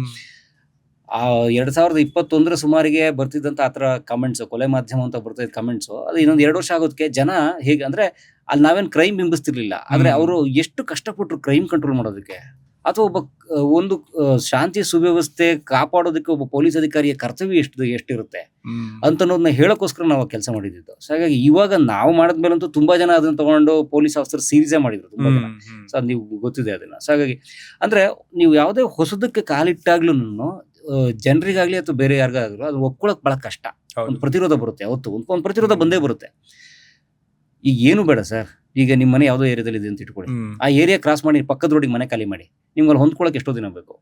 2021 ಸುಮಾರಿಗೆ ಬರ್ತಿದ್ದಂತ ಆತರ ಕಮೆಂಟ್ಸ್, ಕೊಲೆ ಮಾಧ್ಯಮ ಅಂತ ಬರ್ತಿದ್ದ ಕಮೆಂಟ್ಸ್, ಅದು ಇನ್ನೊಂದು 2 ವರ್ಷ ಆಗೋದಕ್ಕೆ ಜನ ಹೇಗೆ ಅಂದ್ರೆ, ಅಲ್ಲಿ ನಾವೇನ್ ಕ್ರೈಮ್ ಬಿಂಬಿಸ್ತಿರ್ಲಿಲ್ಲ, ಆದ್ರೆ ಅವರು ಎಷ್ಟು ಕಷ್ಟಪಟ್ಟರು ಕ್ರೈಮ್ ಕಂಟ್ರೋಲ್ ಮಾಡೋದಕ್ಕೆ, ಅಥವಾ ಒಂದು ಶಾಂತಿ ಸುವ್ಯವಸ್ಥೆ ಕಾಪಾಡೋದಕ್ಕೆ ಒಬ್ಬ ಪೊಲೀಸ್ ಅಧಿಕಾರಿಯ ಕರ್ತವ್ಯ ಎಷ್ಟಿರುತ್ತೆ ಅಂತ ಅನ್ನೋದನ್ನ ಹೇಳೋಕ್ಕೋಸ್ಕರ ನಾವು ಕೆಲಸ ಮಾಡಿದ್ದು. ಸೊ ಹಾಗಾಗಿ ಇವಾಗ ನಾವು ಮಾಡಿದ್ಮೇಲಂತೂ ತುಂಬಾ ಜನ ಅದನ್ನ ತಗೊಂಡು ಪೊಲೀಸ್ ಆಫೀಸರ್ ಸೀರೀಸೇ ಮಾಡಿದ್ರು ತುಂಬಾ ಜನ. ಸೊ ನೀವು ಗೊತ್ತಿದೆ ಅದನ್ನ. ಸೊ ಹಾಗಾಗಿ ಅಂದ್ರೆ ನೀವು ಯಾವುದೇ ಹೊಸದಕ್ಕೆ ಕಾಲಿಟ್ಟಾಗ್ಲೂ ಜನರಿಗಾಗ್ಲಿ ಅಥವಾ ಬೇರೆ ಯಾರಿಗಾಗ್ಲೂ ಅದು ಒಪ್ಕೊಳಕ್ ಬಹಳ ಕಷ್ಟ. ಒಂದು ಪ್ರತಿರೋಧ ಬರುತ್ತೆ, ಅವತ್ತು ಒಂದು ಪ್ರತಿರೋಧ ಬಂದೇ ಬರುತ್ತೆ. ಈಗ ಏನು ಬೇಡ ಸರ್, ಈಗ ನಿಮ್ಮ ಮನೆ ಯಾವುದೋ ಏರಿಯಾದಲ್ಲಿ ಇದೆ ಅಂತ ಇಟ್ಕೊಳ್ಳಿ, ಆ ಏರಿಯಾ ಕ್ರಾಸ್ ಮಾಡಿ ಪಕ್ಕದ ರೋಡಿಗೆ ಮನೆ ಖಾಲಿ ಮಾಡಿ, ನಿಮ್ಗೆ ಅಲ್ಲಿ ಹೊಂದ್ಕೊಳಕ್ ಎಷ್ಟೋ ದಿನ ಬೇಕು.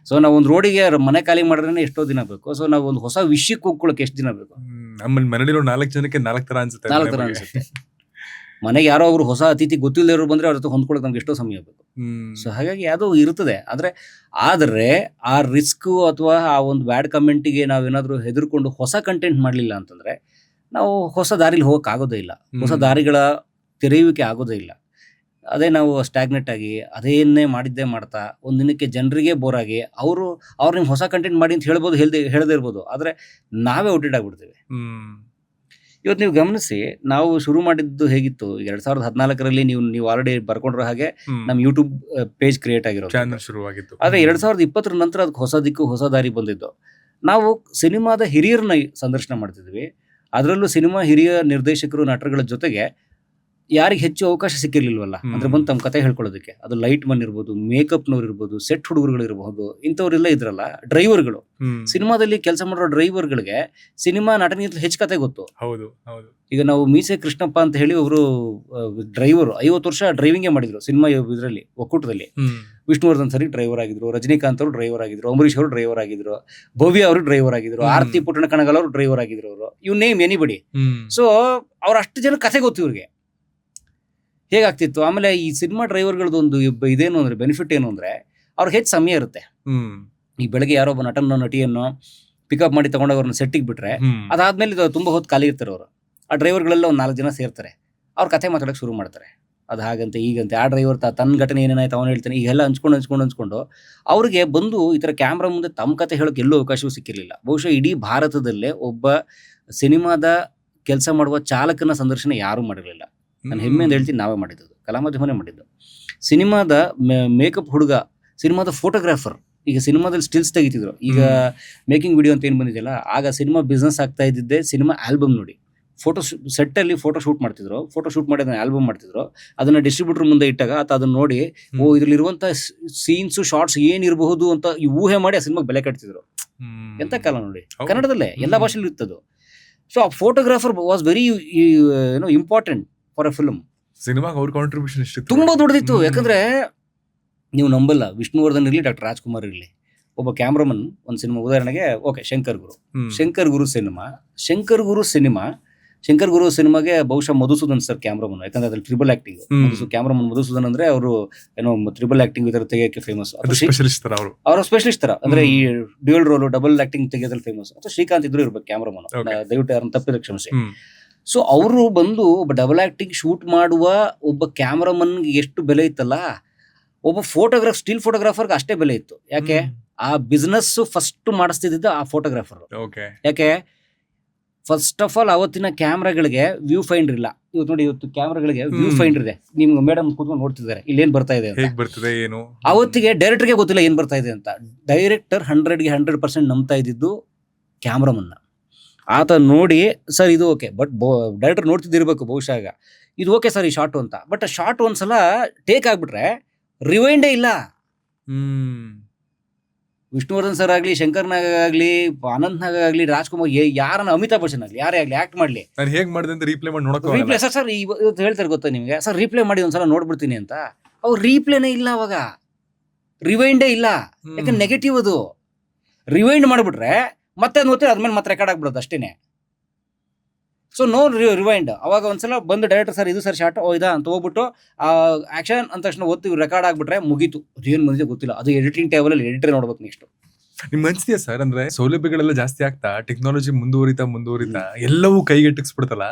ಸೊ ನಾವು ಒಂದು ರೋಡಿಗೆ ಮನೆ ಖಾಲಿ ಮಾಡಿದ್ರೆ ಎಷ್ಟೋ ದಿನ ಬೇಕು. ಸೊ ನಾವು ಒಂದು ಹೊಸ ವಿಷಯಕ್ಕೆ ಹೋಗ್ಕೊಳಕ್ ಎಷ್ಟು ದಿನ ಬೇಕು? ಮನೇಲಿ 4 ಜನಕ್ಕೆ 4 ತರ ಅನ್ಸುತ್ತೆ. ಮನೆಗೆ ಯಾರೋ ಒಬ್ರು ಹೊಸ ಅತಿಥಿ ಗೊತ್ತಿಲ್ಲದವರು ಬಂದ್ರೆ ಅವ್ರ ಜೊತೆ ಹೊಂದ್ಕೊಳಕ್ ನಮ್ಗೆ ಎಷ್ಟೋ ಸಮಯ ಬೇಕು. ಸೊ ಹಾಗಾಗಿ ಅದು ಇರ್ತದೆ. ಆದ್ರೆ ಆ ರಿಸ್ಕ್ ಅಥವಾ ಆ ಒಂದು ಬ್ಯಾಡ್ ಕಮೆಂಟಿಗೆ ನಾವೇನಾದ್ರೂ ಹೆದರ್ಕೊಂಡು ಹೊಸ ಕಂಟೆಂಟ್ ಮಾಡ್ಲಿಲ್ಲ ಅಂತಂದ್ರೆ ನಾವು ಹೊಸ ದಾರಿಲಿ ಹೋಗಕ್ ಆಗೋದೇ ಇಲ್ಲ, ಹೊಸ ದಾರಿಗಳ ತೆರೆಯುವಿಕೆ ಆಗೋದೇ ಇಲ್ಲ. ಅದೇ ನಾವು ಸ್ಟಾಗ್ನೆಟ್ ಆಗಿ ಅದೇನೇ ಮಾಡಿದ್ದೇ ಮಾಡ್ತಾ ಒಂದಿನಕ್ಕೆ ಜನರಿಗೆ ಬೋರ್ ಆಗಿ ಅವ್ರು ನಿಮ್ಗೆ ಹೊಸ ಕಂಟೆಂಟ್ ಮಾಡಿ ಅಂತ ಹೇಳ್ಬೋದು, ಹೇಳದೇ ಇರ್ಬೋದು, ಆದ್ರೆ ನಾವೇ ಔಟ್ಡೇಟ್ ಆಗ್ಬಿಡ್ತೀವಿ. ಇವತ್ತು ನೀವು ಗಮನಿಸಿ, ನಾವು ಶುರು ಮಾಡಿದ್ದು ಹೇಗಿತ್ತು, 2014ರಲ್ಲಿ ನೀವು ಆಲ್ರೆಡಿ ಬರ್ಕೊಂಡಿರೋ ಹಾಗೆ ನಮ್ ಯೂಟ್ಯೂಬ್ ಪೇಜ್ ಕ್ರಿಯೇಟ್ ಆಗಿರೋದು, ಆದ್ರೆ 2020 ನಂತರ ಅದಕ್ಕೆ ಹೊಸ ದಿಕ್ಕು ಹೊಸ ದಾರಿ ಬಂದಿದ್ದು. ನಾವು ಸಿನಿಮಾದ ಹಿರಿಯರನ್ನ ಸಂದರ್ಶನ ಮಾಡ್ತಿದ್ವಿ. ಅದರಲ್ಲೂ ಸಿನಿಮಾ ಹಿರಿಯ ನಿರ್ದೇಶಕರು ನಟರುಗಳ ಜೊತೆಗೆ ಯಾರಿಗೆ ಹೆಚ್ಚು ಅವಕಾಶ ಸಿಕ್ಕಿರ್ಲಿಲ್ವಲ್ಲ, ಅಂದ್ರೆ ಬಂದು ತಮ್ಮ ಕತೆ ಹೇಳ್ಕೊಳ್ಳೋದಕ್ಕೆ. ಅದು ಲೈಟ್ ಮನ್ ಇರ್ಬೋದು, ಮೇಕಪ್ನವ್ರು ಇರ್ಬೋದು, ಸೆಟ್ ಹುಡುಗರುಗಳು ಇರಬಹುದು, ಇಂಥವ್ರೆಲ್ಲ ಇದ್ರಲ್ಲ ಡ್ರೈವರ್ಗಳು. ಸಿನಿಮಾದಲ್ಲಿ ಕೆಲಸ ಮಾಡೋ ಡ್ರೈವರ್ಗಳಿಗೆ ಸಿನಿಮಾ ನಟನಿಗಿಂತ ಹೆಚ್ಚು ಕತೆ ಗೊತ್ತು. ಹೌದು ಹೌದು. ಈಗ ನಾವು ಮೀಸೆ ಕೃಷ್ಣಪ್ಪ ಅಂತ ಹೇಳಿ ಅವರು ಡ್ರೈವರ್ 50 ವರ್ಷ ಡ್ರೈವಿಂಗೇ ಮಾಡಿದ್ರು ಸಿನಿಮಾ ಇದರಲ್ಲಿ ಒಕ್ಕೂಟದಲ್ಲಿ. ವಿಷ್ಣುವರ್ಧನ್ ಸರಿ ಡ್ರೈವರ್ ಆಗಿದ್ರು, ರಜನಿಕಾಂತ್ ಅವರು ಡ್ರೈವರ್ ಆಗಿದ್ರು, ಅಂಬರೀಶ್ ಅವರು ಡ್ರೈವರ್ ಆಗಿದ್ರು, ಭವ್ಯ ಅವರು ಡ್ರೈವರ್ ಆಗಿದ್ರು, ಆರತಿ ಪುಟ್ಟಣ ಕಣಗಾಲ್ ಅವರು ಡ್ರೈವರ್ ಆಗಿದ್ರು. ಅವರು ಇವ್ ನೇಮ್ ಎನಿಬಡಿ. ಸೊ ಅವ್ರ ಅಷ್ಟು ಜನ ಕತೆ ಗೊತ್ತು ಇವ್ರಿಗೆ ಹೇಗಾಗ್ತಿತ್ತು. ಆಮೇಲೆ ಈ ಸಿನಿಮಾ ಡ್ರೈವರ್ಗಳದೊಂದು ಇದೇನು ಅಂದ್ರೆ ಬೆನಿಫಿಟ್ ಏನು ಅಂದ್ರೆ ಅವ್ರಿಗೆ ಹೆಚ್ಚು ಸಮಯ ಇರುತ್ತೆ. ಈ ಬೆಳಗ್ಗೆ ಯಾರೋ ಒಬ್ಬ ನಟನೋ ನಟಿಯನ್ನು ಪಿಕಪ್ ಮಾಡಿ ತಗೊಂಡೋಗಿ ಅವ್ರನ್ನ ಸೆಟ್ಟಿಗೆ ಬಿಟ್ರೆ ಅದಾದ್ಮೇಲೆ ತುಂಬಾ ಹೊತ್ತು ಖಾಲಿ ಇರ್ತಾರೆ ಅವರು. ಆ ಡ್ರೈವರ್ಗಳೆಲ್ಲ ಒಂದು 4 ಜನ ಸೇರ್ತಾರೆ, ಅವ್ರ ಕತೆ ಮಾತಾಡೋಕೆ ಶುರು ಮಾಡ್ತಾರೆ. ಅದು ಹಾಗಂತೆ ಹೀಗಂತೆ. ಆ ಡ್ರೈವರ್ ತನ್ನ ಘಟನೆ ಏನೇನಾಯ್ತು ಅವನು ಹೇಳ್ತಾನೆ. ಈಗೆಲ್ಲ ಹಂಚ್ಕೊಂಡು ಅವ್ರಿಗೆ ಬಂದು ಈ ಥರ ಕ್ಯಾಮ್ರಾ ಮುಂದೆ ತಮ್ಮ ಕತೆ ಹೇಳೋಕೆ ಎಲ್ಲೂ ಅವಕಾಶವೂ ಸಿಕ್ಕಿರಲಿಲ್ಲ. ಬಹುಶಃ ಇಡೀ ಭಾರತದಲ್ಲೇ ಒಬ್ಬ ಸಿನಿಮಾದ ಕೆಲಸ ಮಾಡುವ ಚಾಲಕನ ಸಂದರ್ಶನ ಯಾರೂ ಮಾಡಿರಲಿಲ್ಲ. ನಾನು ಹೆಮ್ಮೆಯಿಂದ ಹೇಳ್ತೀನಿ, ನಾವೇ ಮಾಡಿದ್ದು, ಕಲಾಮಾಧ್ಯಮನೇ ಮಾಡಿದ್ದು. ಸಿನಿಮಾದ ಮೇಕಪ್ ಹುಡುಗ, ಸಿನಿಮಾದ ಫೋಟೋಗ್ರಾಫರ್. ಈಗ ಸಿನಿಮಾದಲ್ಲಿ ಸ್ಟಿಲ್ಸ್ ತೆಗಿತಿದ್ರು, ಈಗ ಮೇಕಿಂಗ್ ವಿಡಿಯೋ ಅಂತ ಏನು ಬಂದಿದೆಯಲ್ಲ, ಆಗ ಸಿನಿಮಾ ಬಿಸ್ನೆಸ್ ಆಗ್ತಾ ಇದ್ದಿದ್ದೆ ಸಿನಿಮಾ ಆಲ್ಬಮ್ ನೋಡಿ. ಫೋಟೋ ಸೆಟ್ಟಲ್ಲಿ ಫೋಟೋ ಶೂಟ್ ಮಾಡ್ತಿದ್ರು, ಫೋಟೋ ಶೂಟ್ ಮಾಡಿ ಅದನ್ನ ಆಲ್ಬಮ್ ಮಾಡ್ತಿದ್ರು. ಅದನ್ನ ಡಿಸ್ಟ್ರಿಬ್ಯೂಟರ್ ಮುಂದೆ ಇಟ್ಟಾಗ ಅದನ್ನ ನೋಡಿ ಇದ್ರಲ್ಲಿರುವಂತ ಸೀನ್ಸ್ ಶಾರ್ಟ್ಸ್ ಏನಿರಬಹುದು ಅಂತ ಊಹೆ ಮಾಡಿ ಆ ಸಿನಿಮಾಗೆ ಬೆಲೆ ಕಟ್ತಿದ್ರು. ಎಂತ ಕಾಲ ನೋಡಿ, ಕನ್ನಡದಲ್ಲೇ ಎಲ್ಲ ಭಾಷೆಯಲ್ಲಿ ಇರ್ತದು. ಸೊ ಆ photographer was very important for A film. ಸಿನಿಮಾಗೆ ಅವ್ರ ಕಾಂಟ್ರಿಬ್ಯೂಷನ್ ತುಂಬಾ ದೊಡ್ಡದಿತ್ತು. ಯಾಕಂದ್ರೆ ನೀವು ನಂಬಲ್ಲ, ವಿಷ್ಣುವರ್ಧನ್ ಇರಲಿ, ಡಾಕ್ಟರ್ ರಾಜ್ಕುಮಾರ್ ಇರಲಿ, ಒಬ್ಬ ಕ್ಯಾಮ್ರಾಮನ್ ಒಂದು ಸಿನಿಮಾ ಉದಾಹರಣೆಗೆ ಶಂಕರ್ ಗುರು ಸಿನಿಮಾಗೆ ಬಹುಶಃ ಮಧುಸೂದನ್ ಸರ್ ಕ್ಯಾಮ್ರಾಮನ್. ಯಾಕಂದ್ರೆ ಅದ್ರಲ್ಲಿ ಟ್ರಿಬಲ್ ಆಕ್ಟಿಂಗ್. ಕ್ಯಾಮ್ರಾಮನ್ ಮಧುಸೂದನ್ ಅಂದ್ರೆ ಅವರು ಟ್ರಿಬಲ್ ಆಕ್ಟಿಂಗ್ ಇದರ ತೆಗೆಯಕ್ಕೆ ಫೇಮಸ್. ಅವರ ಸ್ಪೆಷಲಿಸ್ಟ್ ತರ, ಅಂದ್ರೆ ಈ ಡ್ಯೂಯಲ್ ರೋಲ್ ಡಬಲ್ ಆಕ್ಟಿಂಗ್ ತೆಗೆಯೋದ್ರಲ್ಲಿ ಫೇಮಸ್. ಅಥವಾ ಶ್ರೀಕಾಂತ್ ಇದ್ರು ಇರ್ಬೇಕು ಕ್ಯಾಮ್ರಾಮನ್, ದಯವಿಟ್ಟು ಯಾರನ್ನ ತಪ್ಪಿದ ಕ್ಷಮಿಸಿ. ಸೊ ಅವರು ಬಂದು ಒಬ್ಬ ಡಬಲ್ ಆಕ್ಟಿಂಗ್ ಶೂಟ್ ಮಾಡುವ ಒಬ್ಬ ಕ್ಯಾಮ್ರಾಮನ್ಗೆ ಎಷ್ಟು ಬೆಲೆ ಇತ್ತಲ್ಲ, ಒಬ್ಬ ಫೋಟೋಗ್ರಾಫ್ ಸ್ಟಿಲ್ ಫೋಟೋಗ್ರಾಫರ್ಗೆ ಅಷ್ಟೇ ಬೆಲೆ ಇತ್ತು. ಯಾಕೆ? ಆ ಬಿಸ್ನೆಸ್ ಫಸ್ಟ್ ಮಾಡಿಸ್ತಿದ್ದ ಆ ಫೋಟೋಗ್ರಾಫರ್. ಯಾಕೆ? ಫಸ್ಟ್ ಆಫ್ ಆಲ್ ಅವತ್ತಿನ ಕ್ಯಾಮ್ರಾಗಳಿಗೆ ವ್ಯೂ ಫೈಂಡರ್ ಇಲ್ಲ. ಇವತ್ತು ನೋಡಿ, ಇವತ್ತು ಕ್ಯಾಮ್ರಾಗಳಿಗೆ ವ್ಯೂ ಫೈಂಡರ್ ಇದೆ. ನಿಮ್ಗೆ ಮೇಡಮ್ ಕೂತ್ಕೊಂಡು ನೋಡ್ತಿದ್ದಾರೆ ಇಲ್ಲಿ ಏನ್ ಬರ್ತಾ ಇದೆ ಅಂತ. ಅವತ್ತಿಗೆ ಡೈರೆಕ್ಟರ್ಗೆ ಗೊತ್ತಿಲ್ಲ ಏನ್ ಬರ್ತಾ ಇದೆ ಅಂತ. ಡೈರೆಕ್ಟರ್ 100ಗೆ 100% ನಂಬ್ತಾ ಇದ್ದಿದ್ದು ಕ್ಯಾಮ್ರಾಮನ್ನ. ಆತ ನೋಡಿ ಸರ್ ಇದು ಓಕೆ, ಬಟ್ ಡೈರೆಕ್ಟರ್ ನೋಡ್ತಿದ್ದಿರ್ಬೇಕು ಬಹುಶಃ ಇದು ಓಕೆ ಸರ್ ಈ ಶಾರ್ಟ್ ಅಂತ. ಬಟ್ ಆ ಶಾರ್ಟ್ ಒಂದ್ಸಲ ಟೇಕ್ ಆಗ್ಬಿಟ್ರೆ ರಿವೈಂಡೇ ಇಲ್ಲ. ವಿಷ್ಣುವರ್ಧನ್ ಸರ್ ಆಗ್ಲಿ, ಶಂಕರ್ ನಾಗ್ ಆಗ್ಲಿ, ಅನಂತ್ ನಾಗ್ ಆಗ್ಲಿ, ರಾಜ್ಕುಮಾರ್, ಯಾರನ್ನ ಅಮಿತಾಬ್ ಬಚ್ಚನ್ ಆಗ್ಲಿ, ಯಾರೇ ಆಗ್ಲಿ ಆಕ್ಟ್ ಮಾಡ್ಲಿ, ರೀಪ್ಲೇ ಸರ್ ಇವತ್ತು ಹೇಳ್ತಾರೆ ಗೊತ್ತಾ ನಿಮ್ಗೆ, ಸರ್ ರೀಪ್ಲೇ ಮಾಡಿ ಒಂದ್ಸಲ ನೋಡ್ಬಿಡ್ತೀನಿ ಅಂತ. ಅವ್ರು ರೀಪ್ಲೇನೇ ಇಲ್ಲ, ಅವಾಗ ರಿವೈಂಡೇ ಇಲ್ಲ. ಯಾಕಂದ್ರೆ ನೆಗೆಟಿವ್ ಅದು. ರಿವೈಂಡ್ ಮಾಡ್ಬಿಟ್ರೆ ಮತ್ತೆ ನೋಡ್ತೀವಿ, ಅದ್ಮೇಲೆ ಮತ್ತೆ ರೆಕಾರ್ಡ್ ಆಗ್ಬಿಡೋದು ಅಷ್ಟೇನೆ. So no rewind. ಅವಾಗ ಒಂದ್ಸಲ ಬಂದು ಡೈರೆಕ್ಟರ್ ಸರ್ ಇದು ಸರ್ ಶಾರ್ಟ್ ಇದಾ ಅಂತ ಹೋಗ್ಬಿಟ್ಟು ಆಕ್ಷನ್ ಅಂತ ತಕ್ಷಣ ಓದ್ತೀವಿ, ರೆಕಾರ್ಡ್ ಆಗ್ಬಿಟ್ರೆ ಮುಗೀತು. ಅದೇನು ಬಂದಿದೆ ಗೊತ್ತಿಲ್ಲ, ಅದು ಎಡಿಟಿಂಗ್ ಟೇಬಲ್ ಅಲ್ಲಿ ಎಡಿಟರ್ ನೋಡ್ಬೇಕು ನೆಕ್ಸ್ಟ್. ನಿಮ್ಗೆ ಅನ್ಸ್ತೀಯಾ ಸರ್, ಅಂದ್ರೆ ಸೌಲಭ್ಯಗಳೆಲ್ಲ ಜಾಸ್ತಿ ಆಗ್ತಾ, ಟೆಕ್ನಾಲಜಿ ಮುಂದುವರಿತಾ ಎಲ್ಲವೂ ಕೈಗೆಟ್ಟಿಸ್ಬಿಡ್ತಲ್ಲ,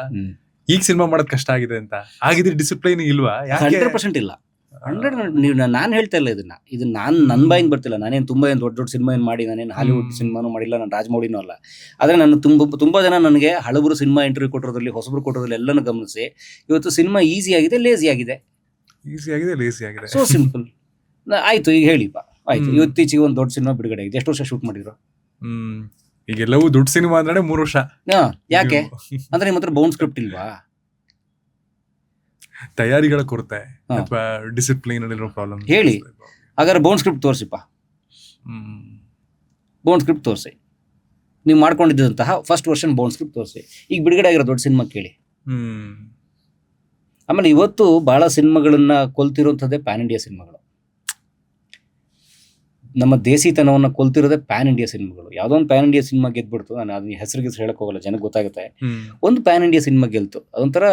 ಈಗ ಸಿನಿಮಾ ಮಾಡೋದ್ ಕಷ್ಟ ಆಗಿದೆ ಅಂತ. ಆಗಿದ್ರೆ ಡಿಸಿಪ್ಲೈನ್ ಇಲ್ವಾ? 100% ಇಲ್ಲ. 100 ನಾನು ಹೇಳ್ತಾ ಇಲ್ಲ ಇದು ನನ್ನ ಬಾಯಿಂದ ಬರ್ತಿಲ್ಲ. ನಾನೇನು ತುಂಬಾ ದೊಡ್ಡ ಸಿನಿಮಾ ಏನು ಮಾಡಿ, ನಾನೇನು ಹಾಲಿವುಡ್ ಸಿನಿಮಾನು ಮಾಡಿಲ್ಲ, ನಾನು ರಾಜಮೌಳಿನೂ ಅಲ್ಲ. ಆದ್ರೆ ನಾನು ತುಂಬಾ ಜನ ನನಗೆ ಹಳಬರು ಸಿನಿಮಾ ಇಂಟರ್ವ್ಯೂ ಕೊಟ್ಟೋದ್ರಲ್ಲಿ, ಹೊಸಬರು ಕೊಟ್ಟೋದ್ರಲ್ಲಿ ಎಲ್ಲನೂ ಗಮನಿಸಿ, ಇವತ್ತು ಸಿನಿಮಾ ಈಸಿ ಆಗಿದೆ, ಲೇಸಿ ಆಗಿದೆ. So simple. ಆಯ್ತು, ಈಗ ಹೇಳಿಪ್ಪ ಆಯ್ತು, ಇವತ್ತೀಚೆಗೆ ಒಂದು ದೊಡ್ಡ ಸಿನಿಮಾ ಬಿಡುಗಡೆ ಆಗಿದೆ. ಎಷ್ಟು ವರ್ಷ ಶೂಟ್ ಮಾಡಿದ್ರು? ಈಗೆಲ್ಲವೂ ದೊಡ್ಡ ಸಿನಿಮಾ ಅಂದ್ರೆ 3 ವರ್ಷ. ಯಾಕೆ ಅಂದ್ರೆ ನಿಮ್ಮ ಹತ್ರ ಬೌಂಡ್ ಸ್ಕ್ರಿಪ್ಟ್ ಇಲ್ವಾ? ತಯಾರಿಗಳ ಕೊರತೆ ಅಥವಾ ಡಿಸಿಪ್ಲಿನ್ ಅಲ್ಲಿ ಪ್ರಾಬ್ಲಮ್? ಹೇಳಿ, ಹಾಗಾದ್ರೆ ಬೌಂಡ್ ಸ್ಕ್ರಿಪ್ಟ್ ತೋರಿಸಿಪ್ಪ. ಬೌಂಡ್ ಸ್ಕ್ರಿಪ್ಟ್ ತೋರಿಸಿ, ನೀವು ಮಾಡ್ಕೊಂಡಿದ್ದಂತಹ ಫಸ್ಟ್ ವರ್ಷನ್ ಬೌಂಡ್ ಸ್ಕ್ರಿಪ್ಟ್ ತೋರಿಸಿ. ಈಗ ಬಿಡುಗಡೆ ಆಗಿರೋ ದೊಡ್ಡ ಸಿನಿಮಾ ಕೇಳಿ. ಆಮೇಲೆ ಇವತ್ತು ಬಹಳ ಸಿನಿಮಾಗಳನ್ನ ಕೊಲ್ತಿರುವಂಥದ್ದೇ ಪ್ಯಾನ್ ಇಂಡಿಯಾ ಸಿನಿಮಾಗಳು. ನಮ್ಮ ದೇಸಿತನವನ್ನ ಕೊಲ್ತಿರೋದೇ ಪ್ಯಾನ್ ಇಂಡಿಯಾ ಸಿನಿಮಾಗಳು. ಯಾವುದೋ ಒಂದು ಪ್ಯಾನ್ ಇಂಡಿಯಾ ಸಿನಿಮಾ ಗೆದ್ಬಿಡ್ತು, ನಾನು ಅದನ್ನ ಹೆಸರಿಗೆ ಹೇಳಕ್ ಹೋಗಲ್ಲ, ಜನಕ್ಕೆ ಗೊತ್ತಾಗುತ್ತೆ. ಒಂದು ಪ್ಯಾನ್ ಇಂಡಿಯಾ ಸಿನಿಮಾ ಗೆಲ್ತು, ಅದೊಂಥರ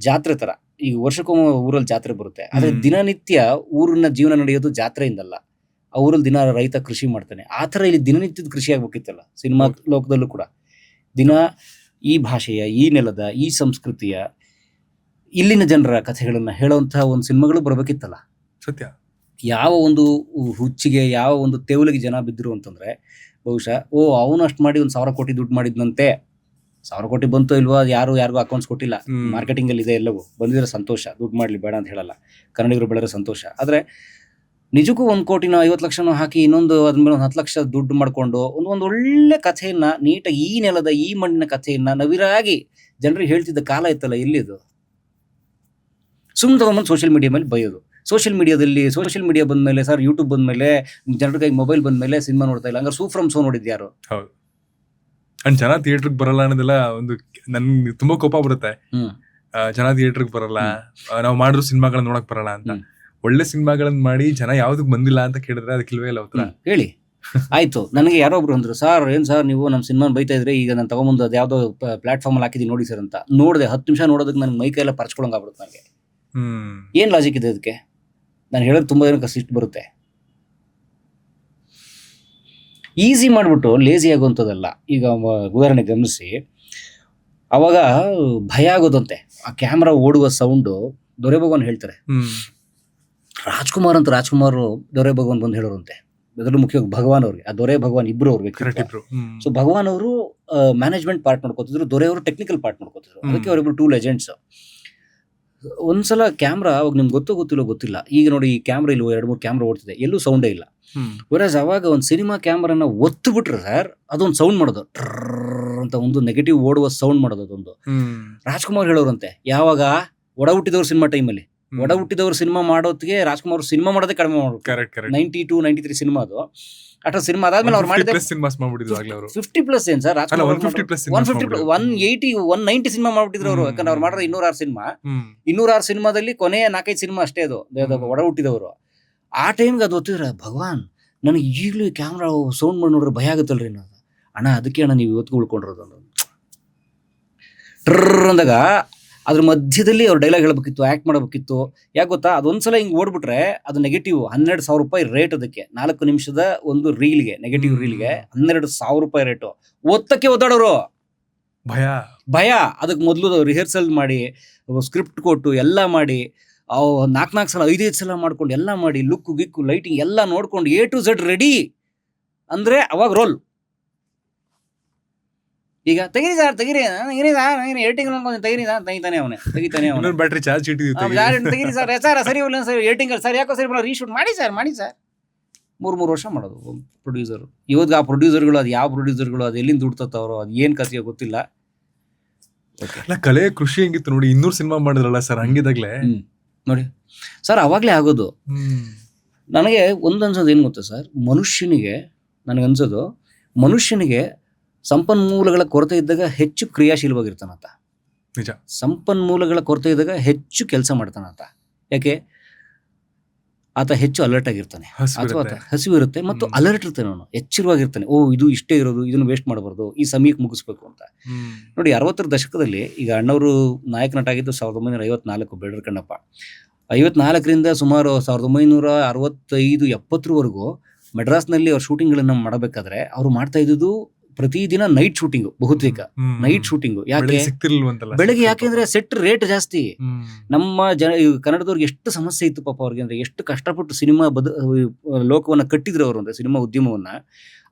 ಜಾತ್ರೆ ತರ. ಈಗ ವರ್ಷಕ್ಕೊಮ್ಮೆ ಊರಲ್ಲಿ ಜಾತ್ರೆ ಬರುತ್ತೆ, ಆದ್ರೆ ದಿನನಿತ್ಯ ಊರಿನ ಜೀವನ ನಡೆಯೋದು ಜಾತ್ರೆಯಿಂದಲ್ಲ. ಆ ಊರಲ್ಲಿ ದಿನ ರೈತ ಕೃಷಿ ಮಾಡ್ತಾನೆ. ಆ ಥರ ಇಲ್ಲಿ ದಿನನಿತ್ಯದ ಕೃಷಿ ಆಗ್ಬೇಕಿತ್ತಲ್ಲ ಸಿನಿಮಾ ಲೋಕದಲ್ಲೂ ಕೂಡ. ದಿನ ಈ ಭಾಷೆಯ, ಈ ನೆಲದ, ಈ ಸಂಸ್ಕೃತಿಯ, ಇಲ್ಲಿನ ಜನರ ಕಥೆಗಳನ್ನ ಹೇಳುವಂತಹ ಒಂದು ಸಿನಿಮಾಗಳು ಬರ್ಬೇಕಿತ್ತಲ್ಲ. ಸತ್ಯ. ಯಾವ ಒಂದು ಹುಚ್ಚಿಗೆ, ಯಾವ ಒಂದು ತೆವಲಿಗೆ ಜನ ಬಿದ್ದರು ಅಂತಂದ್ರೆ, ಬಹುಶಃ ಅವನು ಅಷ್ಟು ಮಾಡಿ 1,000 ಕೋಟಿ ದುಡ್ಡು ಮಾಡಿದ್ನಂತೆ. 1,000 ಕೋಟಿ ಬಂತೋ ಇಲ್ವೋ, ಅದು ಯಾರಿಗೂ ಅಕೌಂಟ್ಸ್ ಕೊಟ್ಟಿಲ್ಲ. ಮಾರ್ಕೆಟಿಂಗ್ ಅಲ್ಲಿ ಇದೆ ಎಲ್ಲವೂ. ಬಂದಿದ್ರೆ ಸಂತೋಷ, ದುಡ್ಡು ಮಾಡ್ಲಿ, ಬೇಡ ಅಂತ ಹೇಳಲ್ಲ. ಕನ್ನಡಿಗರು ಬೆಳೆದ್ರೆ ಸಂತೋಷ. ಆದ್ರೆ ನಿಜಕ್ಕೂ 1 ಕೋಟಿನೋ 50 ಲಕ್ಷನೋ ಹಾಕಿ ಇನ್ನೊಂದು ಅದ್ಮೇಲೆ 10 ಲಕ್ಷ ದುಡ್ಡು ಮಾಡ್ಕೊಂಡು ಒಂದು ಒಳ್ಳೆ ಕಥೆಯನ್ನ, ನೀಟಾಗಿ ಈ ನೆಲದ, ಈ ಮಣ್ಣಿನ ಕಥೆಯನ್ನ ನವಿರಾಗಿ ಜನರಿಗೆ ಹೇಳ್ತಿದ್ದ ಕಾಲ ಇತ್ತಲ್ಲ, ಎಲ್ಲಿದು? ಸುಮ್ಮನೆ ತಗೊಂಬಂದು ಸೋಷಿಯಲ್ ಮೀಡಿಯಾ ಮೇಲೆ ಬೈಯೋದು. ಸೋಷಿಯಲ್ ಮೀಡಿಯಾ ಬಂದ್ಮೇಲೆ ಸರ್, ಯೂಟ್ಯೂಬ್ ಬಂದ್ಮೇಲೆ, ಜನರ ಕೈಗೆ ಮೊಬೈಲ್ ಬಂದ್ಮೇಲೆ ಸಿನಿಮಾ ನೋಡ್ತಾ ಇಲ್ಲ. ಹಂಗಾರೆ ಸೂ ಫ್ರಮ್ ಸೋ ನೋಡಿದ್ದೆ ಯಾರು? ಹೌದು. ಅಂಡ್ ಜನ ಥಿಯೇಟರ್ಗೆ ಬರಲ್ಲ ಅನ್ನೋದೆಲ್ಲ ಒಂದು ನನ್ಗೆ ತುಂಬಾ ಕೋಪ ಬರುತ್ತೆ. ಜನ ಥಿಯೇಟರ್ಗೆ ಬರಲ್ಲ, ನಾವು ಮಾಡಿರೋ ಸಿನಿಮಾಗಳನ್ನ ನೋಡಕ್ ಬರಲ್ಲ ಅಂತ. ಒಳ್ಳೆ ಸಿನಿಮಾಗಳನ್ನ ಮಾಡಿ ಜನ ಯಾವ್ದಕ್ ಬಂದಿಲ್ಲ ಅಂತ ಕೇಳಿದ್ರೆ ಅದಕ್ಕೆ ಇಲ್ವೇ ಇಲ್ಲ ಉತ್ತರ. ಹೇಳಿ. ಆಯ್ತು, ನನಗೆ ಯಾರೋ ಒಬ್ರು ಅಂದ್ರು, ಸರ್ ಏನ್ ಸರ್ ನೀವು ನಮ್ಮ ಸಿನಿಮಾ ಬೈತಾ ಇದ್ರೆ, ಈಗ ನಾನು ತಗೊಂಬಂದು ಅದು ಯಾವ್ದೋ ಪ್ಲಾಟ್ಫಾರ್ಮ್ ಅಲ್ಲಿ ಹಾಕಿದೀನಿ ನೋಡಿ ಸರ್ ಅಂತ ನೋಡಿದೆ. 10 ನಿಮಿಷ ನೋಡೋದಕ್ಕೆ ನನ್ಗೆ ಮೈ ಕೈಯೆಲ್ಲ ಪರ್ಚ್ಕೊಳಂಗ್ ಆಗ್ಬಿಡುತ್ತೆ ನನಗೆ. ಏನ್ ಲಾಜಿಕ್ ಇದೆ ಅದಕ್ಕೆ? ನಾನು ಹೇಳೋದು ತುಂಬಾ ಜನಕ್ಕೆ ಸಿಟ್ಟು ಬರುತ್ತೆ. ಈಸಿ ಮಾಡ್ಬಿಟ್ಟು ಲೇಸಿ ಆಗುವಂಥದ್ದಲ್ಲ. ಈಗ ಉದಾಹರಣೆ ಗಮನಿಸಿ, ಅವಾಗ ಭಯ ಆಗೋದಂತೆ ಆ ಕ್ಯಾಮ್ರಾ ಓಡುವ ಸೌಂಡು. ದೊರೆ ಭಗವಾನ್ ಹೇಳ್ತಾರೆ, ರಾಜ್ಕುಮಾರ್ ದೊರೆ ಭಗವಾನ್ ಬಂದು ಹೇಳೋರಂತೆ. ಅದರಲ್ಲೂ ಮುಖ್ಯವಾಗಿ ಭಗವಾನ್ ಅವ್ರಿಗೆ, ಆ ದೊರೆ ಭಗವಾನ್ ಇಬ್ರು ಅವ್ರ ವ್ಯಕ್ತಿ. ಸೊ ಭಗವಾನ್ ಅವರು ಮ್ಯಾನೇಜ್ಮೆಂಟ್ ಪಾರ್ಟ್ ನೋಡ್ಕೋತಿದ್ರು, ದೊರೆ ಅವರು ಟೆಕ್ನಿಕಲ್ ಪಾರ್ಟ್ ನೋಡ್ಕೋತಿದ್ರು. ಅದಕ್ಕೆ ಅವರಿಬ್ರು 2 ಲೆಜೆಂಡ್ಸ್. ಒಂದ್ಸಲ ಕ್ಯಾಮ್ರಾ ಅವಾಗ ನಿಮ್ಗೆ ಗೊತ್ತಿಲ್ಲ. ಈಗ ನೋಡಿ, ಈ ಕ್ಯಾಮ್ರಾ ಇಲ್ಲಿ 2-3 ಕ್ಯಾಮ್ರಾ ಓಡ್ತಿದೆ, ಎಲ್ಲೂ ಸೌಂಡೇ ಇಲ್ಲ. ವರಾಜ್ ಅವಾಗ ಒಂದು ಸಿನಿಮಾ ಕ್ಯಾಮ್ರಾನ ಒತ್ತು ಬಿಟ್ರೆ ಸರ್, ಅದೊಂದು ಸೌಂಡ್ ಮಾಡೋದು, ಅಂತ ಒಂದು ನೆಗೆಟಿವ್ ಓಡುವ ಸೌಂಡ್ ಮಾಡೋದು ಅದೊಂದು. ರಾಜ್ಕುಮಾರ್ ಹೇಳೋರಂತೆ, ಯಾವಾಗ ಒಡ ಹುಟ್ಟಿದವ್ರ ಸಿನಿಮಾ ಟೈಮಲ್ಲಿ, ಒಡ ಹುಟ್ಟಿದವ್ರ ಸಿನಿಮಾ ಮಾಡೋತ್ತಿಗೆ ರಾಜ್ಕುಮಾರ್ ಸಿನಿಮಾ ಮಾಡೋದೇ ಕಡಿಮೆ ಮಾಡೋದು. 92-93 ಸಿನಿಮಾ ಅದು. ಅಷ್ಟು ಸಿನಿಮಾ ಅದಾದ್ಮೇಲೆ ಅವ್ರು ಮಾಡಿದ 50+ ಏನ್ ಸರ್, ರಾಜ್ಕುಮಾರ್ 150, 180, 190 ಸಿನಿಮಾ ಮಾಡ್ಬಿಟ್ಟಿದ್ರು ಅವರು. ಯಾಕಂದ್ರೆ ಅವ್ರು ಮಾಡಿದ್ರೆ 206 ಸಿನಿಮಾ. 206 ಸಿನಿಮಾದಲ್ಲಿ ಕೊನೆಯ 4-5 ಸಿನಿಮಾ ಅಷ್ಟೇ ಅದು ಒಡ ಹುಟ್ಟಿದವರು. ಆ ಟೈಮ್ಗೆ ಅದು ಗೊತ್ತಿದ್ರೆ, ಭಗವಾನ್ ನನಗೆ ಈಗಲೂ ಈ ಕ್ಯಾಮ್ರಾ ಸೌಂಡ್ ಮಾಡಿ ನೋಡ್ರೆ ಭಯ ಆಗುತ್ತಲ್ರಿ ಅನ್ನೋದು. ಅಣ್ಣ ಅದಕ್ಕೆ ಅಣ್ಣ ನೀವು ಇವತ್ತು ಉಳ್ಕೊಂಡಿರೋದು ಟ್ರರ್ ಅಂದಾಗ ಅದ್ರ ಮಧ್ಯದಲ್ಲಿ ಅವ್ರು ಡೈಲಾಗ್ ಹೇಳ್ಬೇಕಿತ್ತು, ಆಕ್ಟ್ ಮಾಡಬೇಕಿತ್ತು. ಯಾಕೆ ಗೊತ್ತಾ, ಅದೊಂದ್ಸಲ ಹಿಂಗೆ ಓಡ್ಬಿಟ್ರೆ ಅದು ನೆಗೆಟಿವ್ 12,000 ರೂಪಾಯಿ ರೇಟ್. ಅದಕ್ಕೆ 4 ನಿಮಿಷದ ಒಂದು ರೀಲ್ಗೆ, ನೆಗೆಟಿವ್ ರೀಲ್ಗೆ 12,000 ರೂಪಾಯಿ ರೇಟು. ಒತ್ತಕ್ಕೆ ಒದ್ದಾಡೋರು, ಭಯ. ಅದಕ್ಕೆ ಮೊದಲು ರಿಹರ್ಸಲ್ ಮಾಡಿ, ಸ್ಕ್ರಿಪ್ಟ್ ಕೊಟ್ಟು ಎಲ್ಲ ಮಾಡಿ, 4 ಸಲ 5 ಸಲ ಮಾಡ್ಕೊಂಡು ಎಲ್ಲ ಮಾಡಿ, ಲುಕ್ ಗಿಕ್ಕು ಲೈಟಿಂಗ್ ಎಲ್ಲ ನೋಡ್ಕೊಂಡು A to Z ರೆಡಿ ಅಂದ್ರೆ ಅವಾಗ ರೋಲ್. ಈಗ ತೆಗಿರಿ ಸರ್, ಏಟಿಂಗ್ ತೆಗಿತಾನೆ ಅವನೇ ಬ್ಯಾಟ್ರಿ ಚಾರ್ಜ್ ತೆಗಿರಿ ಸರ್, ಸರಿ ಸರ್ ಏಟಿಂಗ್ ಸರ್, ಯಾಕೋ ಸರಿ ರೀಶೂಟ್ ಮಾಡಿ ಸರ್ 3 ವರ್ಷ ಮಾಡೋದು ಪ್ರೊಡ್ಯೂಸರ್. ಇವತ್ತು ಆ ಪ್ರೊಡ್ಯೂಸರ್ಗಳು, ಅದು ಯಾವ ಪ್ರೊಡ್ಯೂಸರ್ಗಳು, ಅದು ಎಲ್ಲಿಂದ ದುಡ್ತವ್ರು, ಅದು ಏನ್ ಕಥೆಯೋ ಗೊತ್ತಿಲ್ಲ. ಕಲೆ ಕೃಷಿ ಹೆಂಗಿತ್ತು ನೋಡಿ, 200 ಸಿನಿಮಾ ಮಾಡಿದ್ರಲ್ಲ ಸರ್, ಹಂಗಿದಾಗ್ಲೇ ನೋಡಿ ಸರ್, ಅವಾಗ್ಲೇ ಆಗೋದು. ನನಗೆ ಅನ್ಸೋದು ಏನು ಗೊತ್ತಾ ಸರ್, ಮನುಷ್ಯನಿಗೆ ಸಂಪನ್ಮೂಲಗಳ ಕೊರತೆ ಇದ್ದಾಗ ಹೆಚ್ಚು ಕ್ರಿಯಾಶೀಲವಾಗಿರ್ತಾನಂತ. ನಿಜ. ಸಂಪನ್ಮೂಲಗಳ ಕೊರತೆ ಇದ್ದಾಗ ಹೆಚ್ಚು ಕೆಲಸ ಮಾಡ್ತಾನಂತ. ಯಾಕೆ? ಆತ ಹೆಚ್ಚು ಅಲರ್ಟ್ ಆಗಿರ್ತಾನೆ, ಅಥವಾ ಹಸಿವು ಇರುತ್ತೆ ಮತ್ತು ಅಲರ್ಟ್ ಇರ್ತಾನೆ, ಅವನು ಎಚ್ಚರವಾಗಿರ್ತಾನೆ. ಇದು ಇಷ್ಟೇ ಇರೋದು, ಇದನ್ನು ವೇಸ್ಟ್ ಮಾಡಬಾರ್ದು, ಈ ಸಮಯಕ್ಕೆ ಮುಗಿಸ್ಬೇಕು ಅಂತ. ನೋಡಿ, 60ರ ದಶಕದಲ್ಲಿ ಈಗ ಅಣ್ಣವರು ನಾಯಕ ನಟ ಆಗಿದ್ದು 1954, ಬೇಡರ ಕಣ್ಣಪ್ಪ. 54ರಿಂದ ಸುಮಾರು 1965-70ರವರೆಗೂ ಮೆಡ್ರಾಸ್ನಲ್ಲಿ ಅವ್ರ ಶೂಟಿಂಗ್ಗಳನ್ನ ಮಾಡಬೇಕಾದ್ರೆ ಅವ್ರು ಮಾಡ್ತಾ ಇದ್ದು ಪ್ರತಿದಿನ ನೈಟ್ ಶೂಟಿಂಗ್, ಬಹುತೇಕ ನೈಟ್ ಶೂಟಿಂಗ್. ಯಾಕೆ ಬೆಳಗ್ಗೆ? ಯಾಕೆಂದ್ರೆ ಸೆಟ್ ರೇಟ್ ಜಾಸ್ತಿ. ನಮ್ಮ ಕನ್ನಡದವ್ರಿಗೆ ಎಷ್ಟು ಸಮಸ್ಯೆ ಇತ್ತು ಪಾಪ ಅವ್ರಿಗೆ, ಅಂದ್ರೆ ಎಷ್ಟು ಕಷ್ಟಪಟ್ಟು ಸಿನಿಮಾ ಲೋಕವನ್ನ ಕಟ್ಟಿದ್ರು ಅವರು, ಅಂದ್ರೆ ಸಿನಿಮಾ ಉದ್ಯಮವನ್ನ.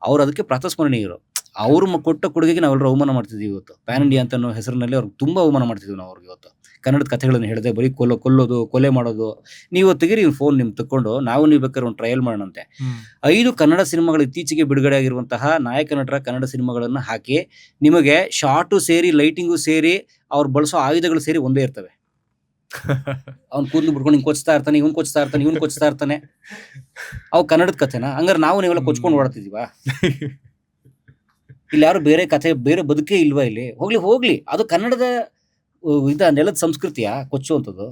ಅವ್ರು ಅದಕ್ಕೆ ಪ್ರಾತಸ್ಮರಣೀಯರು. ಅವ್ರು ಕೊಟ್ಟ ಕೊಡುಗೆಗೆ ನಾವೆಲ್ಲರೂ ಅವಮಾನ ಮಾಡ್ತಿದ್ವಿ ಇವತ್ತು. ಪ್ಯಾನ್ ಇಂಡಿಯಾ ಅಂತ ಅನ್ನೋ ಹೆಸರಿನಲ್ಲಿ ಅವ್ರಿಗೆ ತುಂಬಾ ಅವಮಾನ ಮಾಡ್ತಿದ್ವಿ ನಾವು ಅವ್ರಿಗೆ ಇವತ್ತು. ಕನ್ನಡದ ಕಥೆಗಳನ್ನು ಹೇಳಿದೆ, ಬರೀ ಕೊಲ್ಲೋದು, ಕೊಲೆ ಮಾಡೋದು. ನೀವು ತೆಗಿರಿ ಫೋನ್ ನಿಮ್ಗೆ ತಕೊಂಡು, ನೀವು ಬೇಕಾದ್ರೆ ಒಂದು ಟ್ರಯಲ್ ಮಾಡೋಣಂತೆ. 5 ಕನ್ನಡ ಸಿನಿಮಾಗಳು ಇತ್ತೀಚೆಗೆ ಬಿಡುಗಡೆ ಆಗಿರುವಂತಹ ನಾಯಕ ನಟರ ಕನ್ನಡ ಸಿನಿಮಾಗಳನ್ನು ಹಾಕಿ, ನಿಮಗೆ ಶಾರ್ಟು ಸೇರಿ, ಲೈಟಿಂಗು ಸೇರಿ, ಅವ್ರು ಬಳಸೋ ಆಯುಧಗಳು ಸೇರಿ ಒಂದೇ ಇರ್ತವೆ. ಅವ್ನು ಕೂದಲು ಬಿಡ್ಕೊಂಡು ಹಿಂಗೆ ಕೊಚ್ತಾ ಇರ್ತಾನೆ, ಇವ್ನು ಕೊಚ್ತಾ ಇರ್ತಾನೆ. ಅವು ಕನ್ನಡದ ಕಥೆನಾ? ಹಂಗಾರೆ ನೀವೆಲ್ಲ ಕೊಚ್ಕೊಂಡು ಓಡಾಡ್ತಿದೀವ? ಇಲ್ಲಿ ಯಾರು ಬೇರೆ ಕಥೆ, ಬೇರೆ ಬದುಕೇ ಇಲ್ವಾ ಇಲ್ಲಿ? ಹೋಗ್ಲಿ, ಅದು ಕನ್ನಡದ ನೆಲದ ಸಂಸ್ಕೃತಿಯ ಕೊಚ್ಚುವಂಥದ್ದು.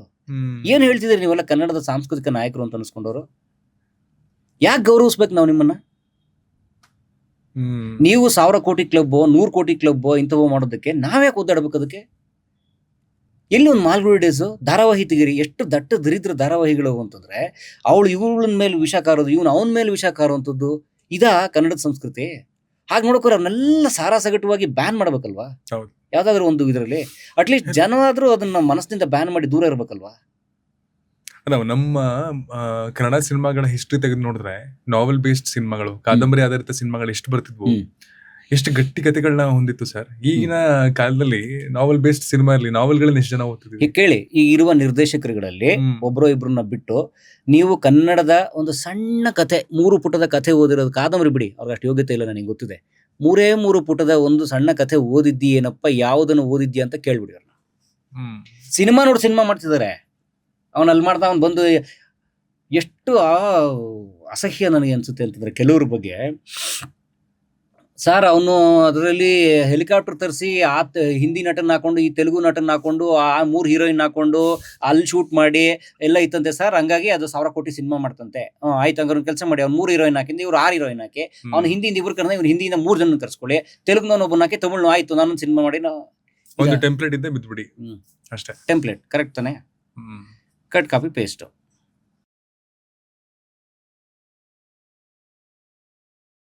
ಏನ್ ಹೇಳ್ತಿದ್ರಿ ನೀವೆಲ್ಲ ಕನ್ನಡದ ಸಾಂಸ್ಕೃತಿಕ ನಾಯಕರು ಅಂತ ಅನ್ಸ್ಕೊಂಡವ್ರು? ಯಾಕೆ ಗೌರವಿಸ್ಬೇಕು ನಾವು ನಿಮ್ಮನ್ನ? ನೀವು 1000 ಕೋಟಿ ಕ್ಲಬ್, 100 ಕೋಟಿ ಕ್ಲಬ್ ಇಂಥವು ಮಾಡೋದಕ್ಕೆ ನಾವ್ಯಾಕೆ ಓದಾಡ್ಬೇಕು? ಅದಕ್ಕೆ ಎಲ್ಲಿ ಒಂದು ಮಾಲ್ಗುಡಿ ಡೇಸ್ ಧಾರಾವಾಹಿ ತೆಗಿರಿ, ಎಷ್ಟು ದಟ್ಟ ದರಿದ್ರ ಧಾರಾವಾಹಿಗಳು ಅಂತಂದ್ರೆ, ಅವಳು ಇವಳ ಮೇಲೆ ವಿಷ ಕಾರೋದು, ಇವನು ಅವನ ಮೇಲೆ ವಿಷ ಕಾರುವಂಥದ್ದು. ಇದಾ ಕನ್ನಡದ ಸಂಸ್ಕೃತಿ? ಹಾಗೆ ನೋಡೋಕೆ ಅವ್ರನ್ನೆಲ್ಲ ಸಾರಾಸಗಟವಾಗಿ ಬ್ಯಾನ್ ಮಾಡ್ಬೇಕಲ್ವಾ? ಯಾವ್ದಾದ್ರು ಒಂದು ಇದರಲ್ಲಿ ಅಟ್ಲೀಸ್ಟ್ ಜನ ಆದ್ರೂ ಅದನ್ನ ಮನಸ್ಸಿನಿಂದ ಬ್ಯಾನ್ ಮಾಡಿ ದೂರ ಇರ್ಬೇಕಲ್ವಾ? ನಮ್ಮ ಕನ್ನಡ ಸಿನಿಮಾಗಳ ಹಿಸ್ಟ್ರಿ ತೆಗೆದು ನೋಡಿದ್ರೆ, ನಾವೆಲ್ ಬೇಸ್ಡ್ ಸಿನಿಮಾಗಳು, ಕಾದಂಬರಿ ಆಧಾರಿತ ಸಿನಿಮಾಗಳು ಎಷ್ಟು ಬರ್ತಿದ್ವು, ಎಷ್ಟು ಗಟ್ಟಿ ಕಥೆಗಳನ್ನ ಹೊಂದಿತ್ತು ಸರ್. ಈಗಿನ ಕಾಲದಲ್ಲಿ ನಾವೆಲ್ ಬೇಸ್ಡ್ ಸಿನಿಮಾ ಇರಲಿ, ನಾವೆಲ್ಗಳನ್ನ ಎಷ್ಟು ಜನ ಓದ್ತಿದ್ವಿ ಕೇಳಿ. ಈ ಇರುವ ನಿರ್ದೇಶಕರುಗಳಲ್ಲಿ ಒಬ್ಬರೋ ಇಬ್ರನ್ನ ಬಿಟ್ಟು ನೀವು ಕನ್ನಡದ ಒಂದು ಸಣ್ಣ ಕಥೆ, 3 ಪುಟದ ಕಥೆ ಓದಿರೋದು, ಕಾದಂಬರಿ ಬಿಡಿ, ಅವ್ರಿಗೆ ಅಷ್ಟು ಯೋಗ್ಯತೆ ಇಲ್ಲ, ನನಗೆ ಗೊತ್ತಿದೆ. 3 ಪುಟದ ಒಂದು ಸಣ್ಣ ಕಥೆ ಓದಿದ್ದಿ ಏನಪ್ಪ, ಯಾವುದನ್ನು ಓದಿದ್ಯಾ ಅಂತ ಕೇಳ್ಬಿಡಿ ಅವ್ರನ್ನ. ಸಿನಿಮಾ ನೋಡಿ ಸಿನಿಮಾ ಮಾಡ್ತಿದ್ದಾರೆ ಅವನು ಅಲ್ಲಿ ಮಾಡ್ದ, ಅವ್ನು ಬಂದು ಎಷ್ಟು ಅಸಹ್ಯ ನನಗೆ ಅನ್ಸುತ್ತೆ ಅಂತಂದ್ರೆ ಕೆಲವ್ರ ಬಗ್ಗೆ. ಸರ್ ಅವನು ಅದರಲ್ಲಿ ಹೆಲಿಕಾಪ್ಟರ್ ತರಿಸಿ ಹಿಂದಿ ನಟನ್ ಹಾಕೊಂಡು ಈ ತೆಲುಗು ನಟನ್ ಹಾಕೊಂಡು ಆ 3 ಹೀರೋಯಿನ್ ಹಾಕೊಂಡು ಅಲ್ಲಿ ಶೂಟ್ ಮಾಡಿ ಎಲ್ಲ ಇತ್ತಂತೆ ಸರ್. ಹಂಗಾಗಿ ಅದು 1,000 ಕೋಟಿ ಸಿನಿಮಾ ಮಾಡ್ತಂತೆ. ಆಯ್ತು, ಹಂಗಾರೆ ಕೆಲಸ ಮಾಡಿ, ಅವ್ನು 3 ಹೀರೋಯಿನ್ ಹಾಕಿಂದ, ಇವ್ರು 6 ಹೀರೋಯಿನ್ ಹಾಕಿ, ಅವ್ನು ಹಿಂದಿಯಿಂದ 2 ಕರ್ನ, ಇವ್ನು ಹಿಂದಿಯಿಂದ 3 ಜನ ಕರ್ಸ್ಕೊಳ್ಳಿ, ತೆಲುಗುನವನು ಒಬ್ಬನ ಹಾಕಿ, ತಮಿಳ್ನು ಆಯ್ತು, ನಾನೊಂದು ಸಿನಿಮಾ ಮಾಡಿ. ಒಂದು ಟೆಂಪ್ಲೇಟ್ ಇಂದ ಬಿದ್ಬಿಡಿ ಅಷ್ಟೇ. ಟೆಂಪ್ಲೇಟ್ ಕರೆಕ್ಟ್ ತಾನೆ, ಕಟ್ ಕಾಪಿ ಪೇಸ್ಟ್.